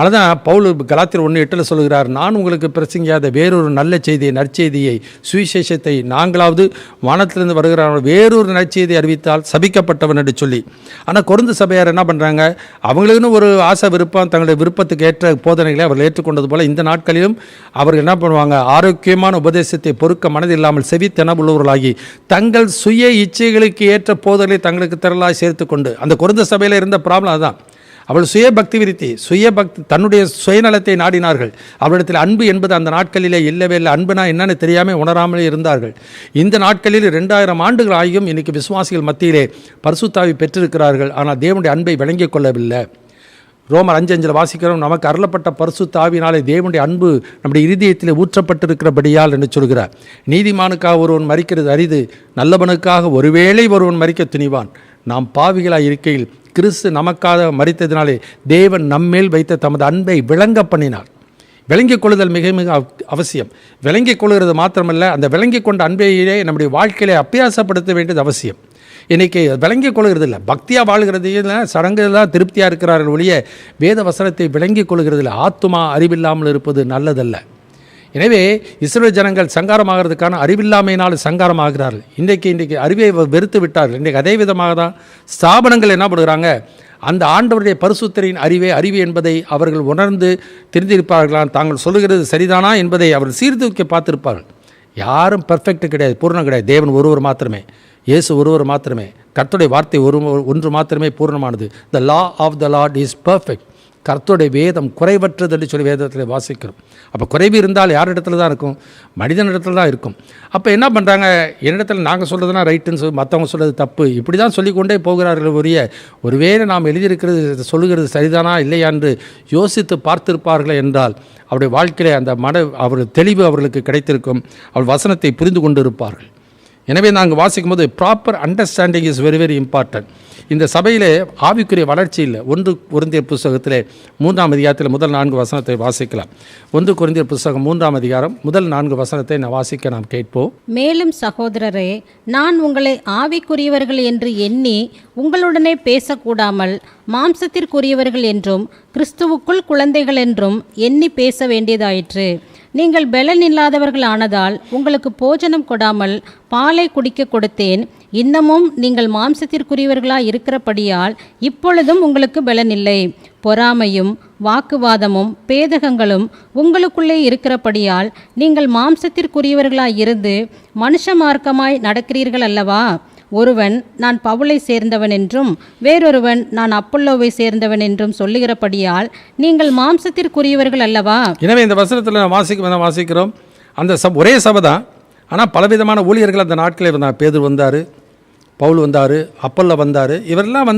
அதனால் பவுல் கலாத்தியர் 1:8 சொல்கிறார், நான் உங்களுக்கு பிரசங்கியாத வேறொரு நல்ல செய்தியை நற்செய்தியை சுவிசேஷத்தை நாங்களாவது வானத்திலிருந்து வருகிற வேறொரு நற்செய்தியை அறிவித்தால் சபிக்கப்பட்டவன் என்று சொல்லி. ஆனால் கொரிந்து சபையார் என்ன பண்ணுறாங்க? அவங்களுக்குன்னு ஒரு ஆசை விருப்பம், தங்களுடைய விருப்பத்துக்கு ஏற்ற போதனைகளை அவர்கள் ஏற்றுக்கொண்டது போல இந்த நாட்களிலும் அவர்கள் என்ன பண்ணுவாங்க? ஆரோக்கியமான உபதேசத்தை பொறுக்க மனதில் இல்லாமல் செவித்தெனவுள்ளவர்களாகி தங்கள் சுய இச்சைகளுக்கு ஏற்ற போதனை தங்களுக்கு திரளாய் சேர்த்து கொண்டு, அந்த கொரிந்து சபையில் இருந்த ப்ராப்ளம் அதுதான். அவள் சுயபக்தி விருத்தி, தன்னுடைய சுயநலத்தை நாடினார்கள். அவரிடத்தில் அன்பு என்பது அந்த நாட்களிலே இல்லவே இல்லை. அன்புனா என்னன்னு தெரியாமல் உணராமலே இருந்தார்கள். இந்த நாட்களில் 2000 ஆண்டுகள் ஆகியும் இன்றைக்கி விசுவாசிகள் மத்தியிலே பரிசுத்தாவி பெற்றிருக்கிறார்கள். ஆனால் தேவனுடைய அன்பை விளங்கிக் கொள்ளவில்லை. ரோமர் 5:5 வாசிக்கிறோம், நமக்கு அருளப்பட்ட பரிசுத்தாவினாலே தேவனுடைய அன்பு நம்முடைய இருதயத்தில் ஊற்றப்பட்டிருக்கிறபடியால் என்று சொல்கிறார். நீதிமானுக்காக ஒருவன் மரிக்கிறது அரிது, நல்லவனுக்காக ஒருவேளை ஒருவன் மரிக்க துணிவான். நாம் பாவிகளாக இருக்கையில் கிறிஸ்து நமக்காக மரித்ததினாலே தேவன் நம்மேல் வைத்த தமது அன்பை விளங்க பண்ணினார். விளங்கிக் கொள்ளுதல் மிக மிக அவசியம். விளங்கிக் கொள்கிறது மாத்திரமல்ல, அந்த விளங்கிக் கொண்ட அன்பையே நம்முடைய வாழ்க்கையிலே அபியாசப்படுத்த வேண்டியது அவசியம். இன்றைக்கி விளங்கிக் கொள்கிறது இல்லை, பக்தியாக வாழ்கிறதையில் சடங்குலாம் திருப்தியாக இருக்கிறார்கள் ஒழிய வேத வசனத்தை விளங்கிக் கொள்கிறதில்லை. ஆத்துமா அறிவில்லாமல் இருப்பது நல்லதல்ல. எனவே இஸ்ரவேல் ஜனங்கள் சங்காரமாகிறதுக்கான அறிவில்லாமையினால் சங்காரமாகிறார்கள். இன்றைக்கு அறிவை வெறுத்து விட்டார்கள். இன்றைக்கு அதே விதமாக தான் ஸ்தாபனங்கள் என்ன பண்ணுறாங்க? அந்த ஆண்டவருடைய பரிசுத்தரின் அறிவு என்பதை அவர்கள் உணர்ந்து தெரிந்திருப்பார்களாம். தாங்கள் சொல்லுகிறது சரிதானா என்பதை அவர்கள் சீர்தூக்கி பார்த்திருப்பார்கள். யாரும் பெர்ஃபெக்ட் கிடையாது, பூர்ணம் கிடையாது. தேவன் ஒருவர் மாத்திரமே, இயேசு ஒருவர் மாத்திரமே, கர்த்தருடைய வார்த்தை ஒன்று மாத்திரமே பூர்ணமானது. The law of the Lord is perfect. கர்த்தருடைய வேதம் குறைவற்றது என்று சொல்லி வேதத்தில் வாசிக்கிறோம். அப்போ குறைவு இருந்தால் யார் இடத்துல தான் இருக்கும்? மனிதன் இடத்துல தான் இருக்கும். அப்போ என்ன பண்ணுறாங்க, என்னிடத்தில் நாங்கள் சொல்கிறதுனா ரைட்டுன்னு சொல்லி மற்றவங்க சொல்கிறது தப்பு, இப்படி தான் சொல்லிக்கொண்டே போகிறார்கள். ஒருவேளை நாம் எழுதியிருக்கிறது சொல்லுகிறது சரிதானா இல்லையா என்று யோசித்து பார்த்திருப்பார்கள் என்றால் அவருடைய வாழ்க்கையிலே அந்த அவர்கள் தெளிவு அவர்களுக்கு கிடைத்திருக்கும். அவள் வசனத்தை புரிந்து கொண்டு இருப்பார்கள். எனவே நாங்கள் வாசிக்கும் போது proper understanding is very very important. இந்த சபையிலே ஆவிக்குரிய வளர்ச்சி இல்லை. 1 கொரிந்தியர் புஸ்தகத்திலே 3ஆம் அதிகாரத்தில் முதல் 4 வசனத்தை வாசிக்கலாம். 1 கொரிந்தியர் புஸ்தகம் 3ஆம் அதிகாரம் முதல் 4 வசனத்தை வாசிக்க நாம் கேட்போம். மேலும் சகோதரரே, நான் உங்களை ஆவிக்குரியவர்கள் என்று எண்ணி உங்களுடனே பேசக்கூடாமல் மாம்சத்திற்குரியவர்கள் என்றும் கிறிஸ்துவுக்குள் குழந்தைகள் என்றும் எண்ணி பேச வேண்டியதாயிற்று. நீங்கள் பெலன் இல்லாதவர்கள் ஆனதால் உங்களுக்கு போஜனம் கொடாமல் பாலை குடிக்க கொடுத்தேன். இன்னமும் நீங்கள் மாம்சத்திற்குரியவர்களாய் இருக்கிறபடியால் இப்பொழுதும் உங்களுக்கு பெலன் இல்லை. பொறாமையும் வாக்குவாதமும் பேதகங்களும் உங்களுக்குள்ளே இருக்கிறபடியால் நீங்கள் மாம்சத்திற்குரியவர்களாய் இருந்து மனுஷ மார்க்கமாய் நடக்கிறீர்கள் அல்லவா? ஒருவன் நான் பவுலை சேர்ந்தவன் என்றும் வேறொருவன் நான் அப்பல்லோவை சேர்ந்தவன் என்றும் சொல்லுகிறபடியால் நீங்கள் மாம்சத்திற்குரியவர்கள் அல்லவா? எனவே இந்த வசனத்தில் வாசிக்கிறோம். அந்த ஒரே சபை தான், ஆனால் பலவிதமான ஊழியர்கள் அந்த நாட்களே வந்தார். பேதுரு வந்தார், பவுல் வந்தார், அப்பல்ல வந்தார். இவரெல்லாம்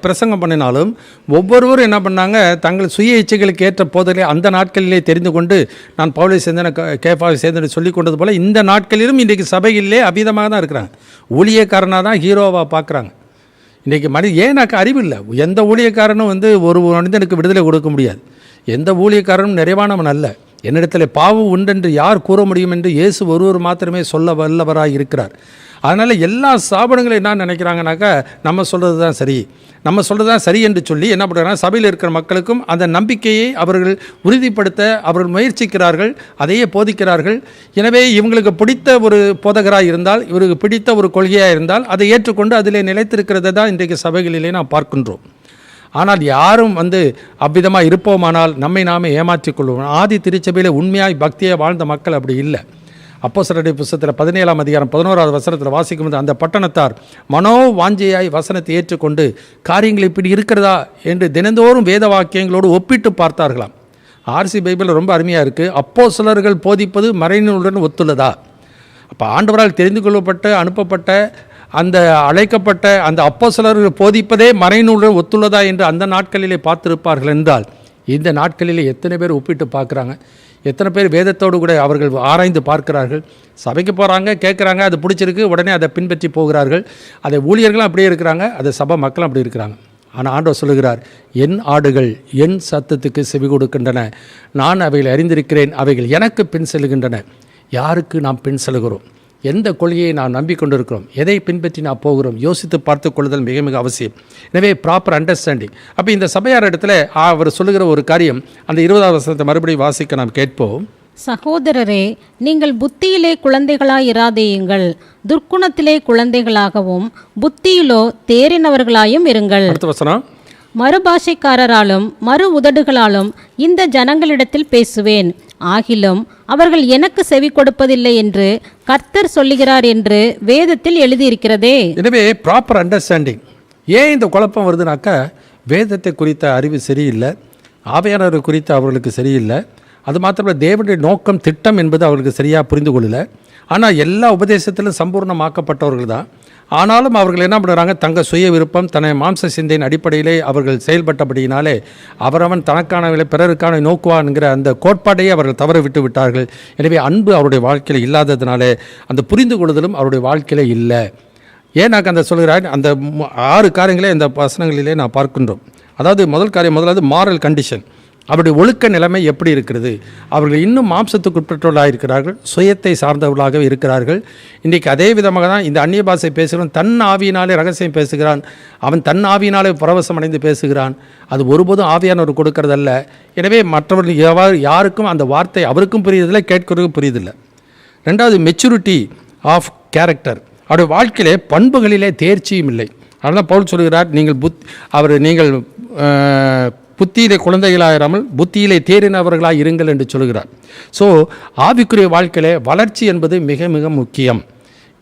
பிரசங்கம் பண்ணினாலும் ஒவ்வொருவரும் என்ன பண்ணாங்க, தங்கள் சுய இச்சைகளுக்கு ஏற்ற போதலே அந்த நாட்களிலே தெரிந்து கொண்டு நான் பவுலை சேர்ந்தன கேஃபாவை சேர்ந்தன சொல்லி கொண்டது போல் இந்த நாட்களிலும் இன்றைக்கு சபைகளிலே அபீதமாக தான் இருக்கிறாங்க. ஊழியக்காரனாக தான் ஹீரோவாக பார்க்குறாங்க. இன்றைக்கி ஏன்னாக்கா அறிவு இல்லை. எந்த ஊழியக்காரனும் ஒரு மனிதனுக்கு விடுதலை கொடுக்க முடியாது. எந்த ஊழியக்காரனும் நிறைவானவன் அல்ல. என்னிடத்தில் பாவம் உண்டென்று யார் கூற முடியும் என்று இயேசு ஒருவர் மாத்திரமே சொல்ல வல்லவராக இருக்கிறார். அதனால் எல்லா ஸ்தாபனங்களும் என்ன நினைக்கிறாங்கனாக்கா, நம்ம சொல்கிறது தான் சரி என்று சொல்லி என்ன பண்ணுறாங்க, சபையில் இருக்கிற மக்களுக்கும் அந்த நம்பிக்கையை அவர்கள் உறுதிப்படுத்த அவர்கள் முயற்சிக்கிறார்கள், அதையே போதிக்கிறார்கள். எனவே இவங்களுக்கு பிடித்த ஒரு போதகராக இருந்தால், இவருக்கு பிடித்த ஒரு கொள்கையாக இருந்தால் அதை ஏற்றுக்கொண்டு அதிலே நிலைத்திருக்கிறத தான் இன்றைக்கு சபைகளிலே நாம் பார்க்கின்றோம். ஆனால் யாரும் அவ்விதமாக இருப்போமானால் நம்மை நாமே ஏமாற்றிக் கொள்வோம். ஆதி திருச்சபையில் உண்மையாய் பக்தியாக வாழ்ந்த மக்கள் அப்படி இல்லை. அப்போஸ்தலருடைய புத்தகத்தில் 17ஆம் அதிகாரம் 11வது வசனத்தில் வாசிக்கும்போது அந்த பட்டணத்தார் மனோ வாஞ்சையாய் வசனத்தை ஏற்றுக்கொண்டு காரியங்கள் இப்படி இருக்கிறதா என்று தினந்தோறும் வேத வாக்கியங்களோடு ஒப்பிட்டு பார்த்தார்களாம். ஆர்சி பைபிள் ரொம்ப அருமையாக இருக்குது. அப்போஸ்தலர்கள் போதிப்பது மறைநூலுடன் ஒத்துள்ளதா? அப்போ ஆண்டவரால் தெரிந்து கொள்ளப்பட்ட அனுப்பப்பட்ட அந்த அழைக்கப்பட்ட அந்த அப்போஸ்தலர்கள் போதிப்பதே மறைநூலுடன் ஒத்துள்ளதா என்று அந்த நாட்களிலே பார்த்திருப்பார்கள் என்றால் இந்த நாட்களிலே எத்தனை பேர் ஒப்பிட்டு பார்க்குறாங்க? எத்தனை பேர் வேதத்தோடு கூட அவர்கள் ஆராய்ந்து பார்க்கிறார்கள்? சபைக்கு போகிறாங்க, கேட்குறாங்க, அது பிடிச்சிருக்கு, உடனே அதை பின்பற்றி போகிறார்கள். அதை ஊழியர்களும் அப்படியே இருக்கிறாங்க, அதை சபை மக்களும் அப்படி இருக்கிறாங்க. ஆனால் ஆண்டவர் சொல்லுகிறார், என் ஆடுகள் என் சத்தத்துக்கு செவி கொடுக்கின்றன, நான் அவைகளை அறிந்திருக்கிறேன், அவைகள் எனக்கு பின் செல்கின்றன. யாருக்கு நாம் பின் செல்கிறோம்? எந்த கொள்கையை நாம் நம்பிக்கொண்டிருக்கிறோம்? எதை பின்பற்றி நாம் போகிறோம்? யோசித்து பார்த்து கொள்ளுதல் மிக மிக அவசியம். எனவே ப்ராப்பர் அண்டர்ஸ்டாண்டிங். அப்போ இந்த சபையார் இடத்துல அவர் சொல்லுகிற ஒரு காரியம், அந்த 20வது வசனத்தை மறுபடியும் வாசிக்க நாம் கேட்போம். சகோதரரே, நீங்கள் புத்தியிலே குழந்தைகளாய் இராதேயுங்கள், துர்க்குணத்திலே குழந்தைகளாகவும் புத்தியிலோ தேறினவர்களாயும் இருங்கள். அடுத்த வசனம், மறுபாஷைக்காரராலும் மறு உதடுகளாலும் இந்த ஜனங்களிடத்தில் பேசுவேன், ஆகிலும் அவர்கள் எனக்கு செவி கொடுப்பதில்லை என்று கர்த்தர் சொல்லுகிறார் என்று வேதத்தில் எழுதியிருக்கிறதே. எனவே ப்ராப்பர் அண்டர்ஸ்டாண்டிங். ஏன் இந்த குழப்பம் வருதுனாக்கா, வேதத்தை குறித்த அறிவு சரியில்லை, ஆவியானவர் குறித்த அவர்களுக்கு சரியில்லை. அது மாத்திரமல்ல, தேவனுடைய நோக்கம் திட்டம் என்பது அவர்களுக்கு சரியாக புரிந்து கொள்ளலை. ஆனால் எல்லா உபதேசத்திலும் சம்பூர்ணமாக்கப்பட்டவர்கள் தான். ஆனாலும் அவர்கள் என்ன பண்ணுறாங்க, தங்கள் சுய விருப்பம், தன்னை மாம்ச சிந்தையின் அடிப்படையிலே அவர்கள் செயல்பட்டபடியினாலே அவரவன் தனக்கானவர்களை பிறருக்கான நோக்குவான்கிற அந்த கோட்பாட்டையே அவர்கள் தவற விட்டு விட்டார்கள். எனவே அன்பு அவருடைய வாழ்க்கையில் இல்லாததுனாலே அந்த புரிந்து கொள்ளுதலும் அவருடைய வாழ்க்கையில் இல்லை. ஏன்னாக்க அந்த சொல்கிறார், அந்த 6 காரியங்களே இந்த வசனங்களிலே நான் பார்க்கின்றோம். அதாவது முதலாவது மாரல் கண்டிஷன், அவருடைய ஒழுக்க நிலைமை எப்படி இருக்கிறது? அவர்கள் இன்னும் மாம்சத்துக்குட்பட்டவர்களாக இருக்கிறார்கள், சுயத்தை சார்ந்தவர்களாக இருக்கிறார்கள். இன்றைக்கு அதே விதமாக தான் இந்த அந்நிய பாஷை பேசுகிறவன் தன் ஆவியினாலே ரகசியம் பேசுகிறான், அவன் தன் ஆவியினாலே பரவசம் அடைந்து பேசுகிறான். அது ஒருபோதும் ஆவியானவர் கொடுக்கறதல்ல. எனவே மற்றவர்கள் யாருக்கும் அந்த வார்த்தை அவருக்கும் புரியுதில்லை, கேட்கிறதுக்கும் புரியுதில்லை. 2வது மெச்சூரிட்டி ஆஃப் கேரக்டர், அவருடைய வாழ்க்கையிலே பண்புகளிலே தேர்ச்சியும் இல்லை. அதனால் பவுல் சொல்கிறார், நீங்கள் புத்தியிலே குழந்தைகளாயிராமல் புத்தியிலே தேறினவர்களாக இருங்கள் என்று சொல்கிறார். ஸோ ஆவிக்குரிய வாழ்க்கையிலே வளர்ச்சி என்பது மிக மிக முக்கியம்.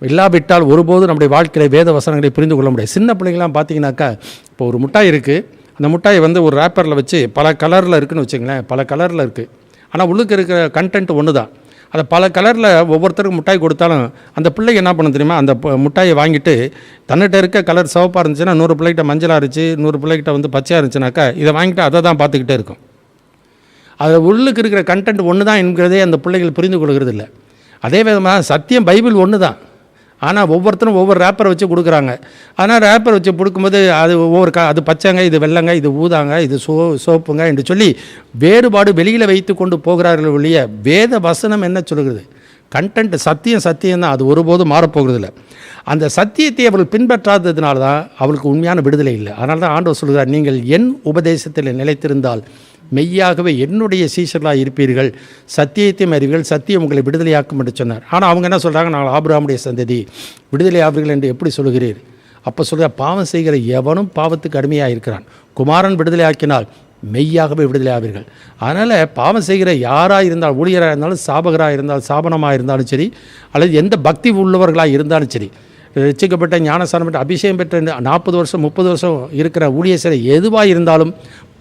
இல்லாவிட்டால் ஒருபோது நம்முடைய வாழ்க்கையில வேத வசனங்களை புரிந்து கொள்ள முடியாது. சின்ன பிள்ளைங்களாம் பார்த்தீங்கன்னாக்கா, இப்போ ஒரு முட்டாய் இருக்குது, அந்த முட்டாயை வந்து ஒரு ரேப்பரில் வச்சு பல கலரில் இருக்குதுன்னு வச்சுங்களேன், பல கலரில் இருக்குது, ஆனால் உள்ளுக்கு இருக்கிற கண்டென்ட் ஒன்று தான். அதை பல கலரில் ஒவ்வொருத்தருக்கும் மிட்டாய் கொடுத்தாலும் அந்த பிள்ளைக்கு என்ன பண்ண தெரியுமா, அந்த மிட்டாயை வாங்கிட்டு தன்னிட்ட இருக்க கலர் சிவப்பாக இருந்துச்சுன்னா 100 பிள்ளைகிட்ட மஞ்சளாக இருந்துச்சு, 100 பிள்ளைகிட்ட வந்து பச்சையாக இருந்துச்சுனாக்கா இதை வாங்கிட்டு அதை தான் பார்த்துக்கிட்டே இருக்கும். அது உள்ளுக்கு இருக்கிற கண்டென்ட் ஒன்று தான் என்கிறதே அந்த பிள்ளைகள் புரிந்து கொள்கிறது இல்லை. அதே விதமாக சத்தியம் பைபிள் ஒன்று தான், ஆனால் ஒவ்வொருத்தரும் ஒவ்வொரு ரேப்பரை வச்சு கொடுக்குறாங்க. ஆனால் ரேப்பர் வச்சு கொடுக்கும்போது அது ஒவ்வொரு அது பச்சைங்க, இது வெள்ளைங்க, இது ஊதாங்க, இது சோப்புங்க என்று சொல்லி வேறுபாடு வெளியில் வைத்து கொண்டு போகிறார்கள் ஒழிய வேத வசனம் என்ன சொல்கிறது, கண்டென்ட் சத்தியம் தான், அது ஒருபோதும் மாறப்போகிறதில்லை. அந்த சத்தியத்தை அவர்கள் பின்பற்றாததுனால தான் அவளுக்கு உண்மையான விடுதலை இல்லை. அதனால தான் ஆண்டவர் சொல்கிறார், நீங்கள் என் உபதேசத்தில் நிலைத்திருந்தால் மெய்யாகவே என்னுடைய சீஷர்களாக இருப்பீர்கள், சத்தியத்தையும் அறிவீர்கள், சத்தியம் உங்களை விடுதலையாக்கும் என்று சொன்னார். ஆனால் அவங்க என்ன சொல்கிறாங்க, நாங்கள் ஆபிரகாமுடைய சந்ததி, விடுதலை ஆவீர்கள் என்று எப்படி சொல்கிறீர்? அப்போ சொல்கிற, பாவம் செய்கிற எவனும் பாவத்துக்கு அடிமையாக இருக்கிறான், குமாரன் விடுதலை ஆக்கினால் மெய்யாகவே விடுதலை ஆவீர்கள். அதனால் பாவம் செய்கிற யாராக இருந்தாலும், ஊழியராக இருந்தாலும், சாபகராக இருந்தாலும், சாபனமாக இருந்தாலும் சரி, அல்லது எந்த பக்தி உள்ளவர்களாக இருந்தாலும் சரி, ரட்சிக்கப்பட்ட ஞானஸ்நானம் பெற்ற அபிஷேகம் பெற்ற 40 வருஷம் 30 வருஷம் இருக்கிற ஊழியர் எதுவாக இருந்தாலும்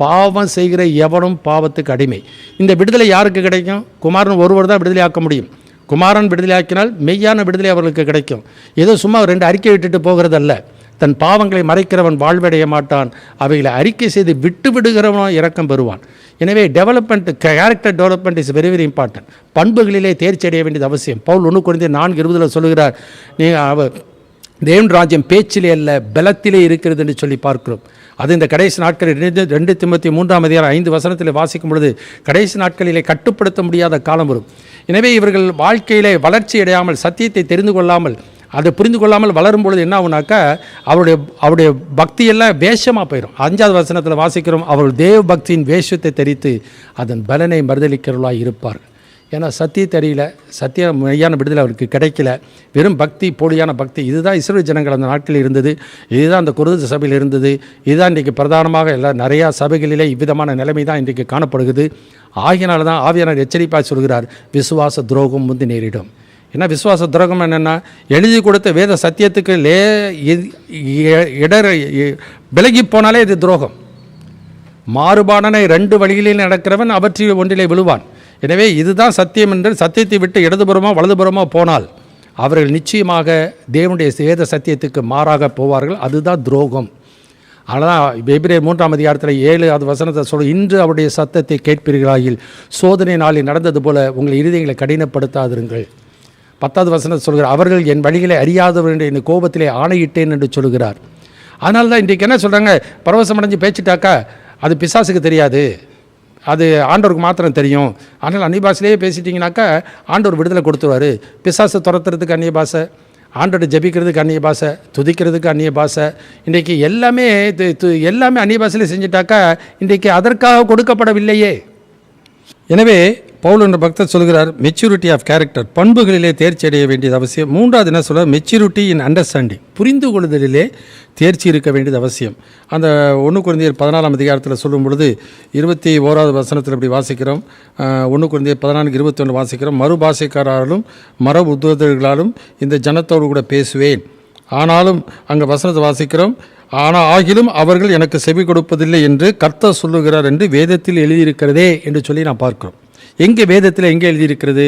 பாவம் செய்கிற எவனும் பாவத்துக்கு அடிமை. இந்த விடுதலை யாருக்கு கிடைக்கும்? குமாரன் ஒருவர் தான் விடுதலை ஆக்க முடியும். குமாரன் விடுதலை ஆக்கினால் மெய்யான விடுதலை அவர்களுக்கு கிடைக்கும். ஏதோ சும்மா 2 அறிக்கை விட்டுட்டு போகிறதல்ல. தன் பாவங்களை மறைக்கிறவன் வாழ்வடைய மாட்டான், அவைகளை அறிக்கை செய்து விட்டு விடுகிறவனும் இரக்கம் பெறுவான். எனவே development, character development is very very important. பண்புகளிலே தேர்ச்சி அடைய வேண்டியது அவசியம். பவுல் 1 கொரிந்தியர் 4:20 சொல்கிறார், நீங்கள் தேவன் ராஜ்யம் பேச்சிலே அல்ல பலத்திலே இருக்கிறது என்று சொல்லி பார்க்கிறோம். அது இந்த கடைசி நாட்களில் 2 தீமோத்தேயு 3:5 வாசிக்கும் பொழுது கடைசி நாட்களிலே கட்டுப்படுத்த முடியாத காலம் வரும். எனவே இவர்கள் வாழ்க்கையிலே வளர்ச்சி அடையாமல், சத்தியத்தை தெரிந்து கொள்ளாமல், அதை புரிந்து கொள்ளாமல் வளரும் பொழுது என்ன ஆகுனாக்கா அவருடைய பக்தியெல்லாம் வேஷமாக போயிடும். 5 வாசிக்கிறோம், அவர்கள் தேவ பக்தியின் வேஷத்தை தெரித்து அதன் பலனை மறுதளிக்கிறவர்களாக இருப்பார். ஏன்னா சத்தியத்தை தெரியல, சத்திய மெய்யான விடுதலை அவருக்கு கிடைக்கல, வெறும் பக்தி, போலியான பக்தி. இதுதான் இஸ்ரவேல் ஜனங்கள் அந்த நாட்களில் இருந்தது, இதுதான் அந்த குருது சபையில் இருந்தது, இதுதான் இன்றைக்கு பிரதானமாக நிறையா சபைகளிலே இவ்விதமான நிலைமை தான் இன்றைக்கு காணப்படுகிறது. ஆகியனால தான் ஆவியானவர் எச்சரிப்பாக சொல்கிறார், விசுவாச துரோகம் முந்தி நேரிடும். ஏன்னா விசுவாச துரோகம் என்னென்னா, எழுதி கொடுத்த வேத சத்தியத்துக்கு விலகி போனாலே இது துரோகம். மாறுபாடனை 2 வழிகளில் நடக்கிறவன் அவற்றில் ஒன்றிலே விழுவான். எனவே இதுதான் சத்தியம் என்று சத்தியத்தை விட்டு இடதுபுறமோ வலதுபுறமோ போனால் அவர்கள் நிச்சயமாக தேவனுடைய வேத சத்தியத்துக்கு மாறாக போவார்கள். அதுதான் துரோகம். ஆனால் எபிரேயர் 3:7 சொல்ல, இன்று அவருடைய சத்தத்தை கேட்பீர்களாயில் சோதனை நாளில் நடந்தது போல உங்கள் இருதயங்களை கடினப்படுத்தாதிருங்கள். 10 சொல்கிறார், அவர்கள் என் வழிகளை அறியாதவர் என்று என் கோபத்திலே ஆணையிட்டேன் என்று சொல்கிறார். அதனால தான் இன்றைக்கு என்ன சொல்கிறாங்க, பரவசம் அடைஞ்சு பேச்சுட்டாக்கா அது பிசாசுக்கு தெரியாது, அது ஆண்டவருக்கு மாத்திரம் தெரியும். ஆனால் அந்நிய பாஷையிலேயே பேசிட்டிங்கனாக்கா ஆண்டவர் விடுதலை கொடுத்துருவார். பிசாசை துரத்துறதுக்கு அந்நிய பாஷை, ஆண்டோட ஜபிக்கிறதுக்கு அந்நிய பாஷை, துதிக்கிறதுக்கு அந்நிய பாஷை, இன்றைக்கி எல்லாமே அந்நிய பாஷையில் செஞ்சுட்டாக்கா இன்றைக்கு அதற்காக கொடுக்கப்படவில்லையே. எனவே பவுல் என்ற பக்தர் சொல்கிறார், மெச்சூரிட்டி ஆஃப் கேரக்டர், பண்புகளிலே தேர்ச்சி அடைய வேண்டியது அவசியம். 3வது என்ன சொல்கிறார், மெச்சூரிட்டி இன் அண்டர்ஸ்டாண்டிங், புரிந்து கொள்ளுதலிலே தேர்ச்சி இருக்க வேண்டியது அவசியம். அந்த 1 கொரிந்தியர் 14 சொல்லும் பொழுது 21 இப்படி வாசிக்கிறோம். 1 கொரிந்தியர் 14:21 வாசிக்கிறோம், மறுபாஷைக்காரர்களும் மர உத்தரர்களாலும் இந்த ஜனத்தோடு கூட பேசுவேன். ஆனாலும் அங்கே வசனத்தை வாசிக்கிறோம், ஆகிலும் அவர்கள் எனக்கு செவி கொடுப்பதில்லை என்று கர்த்தர் சொல்லுகிறார் என்று வேதத்தில் எழுதியிருக்கிறதே என்று சொல்லி நான் பார்க்கிறோம். எங்கே வேதத்தில் எங்கே எழுதியிருக்கிறது?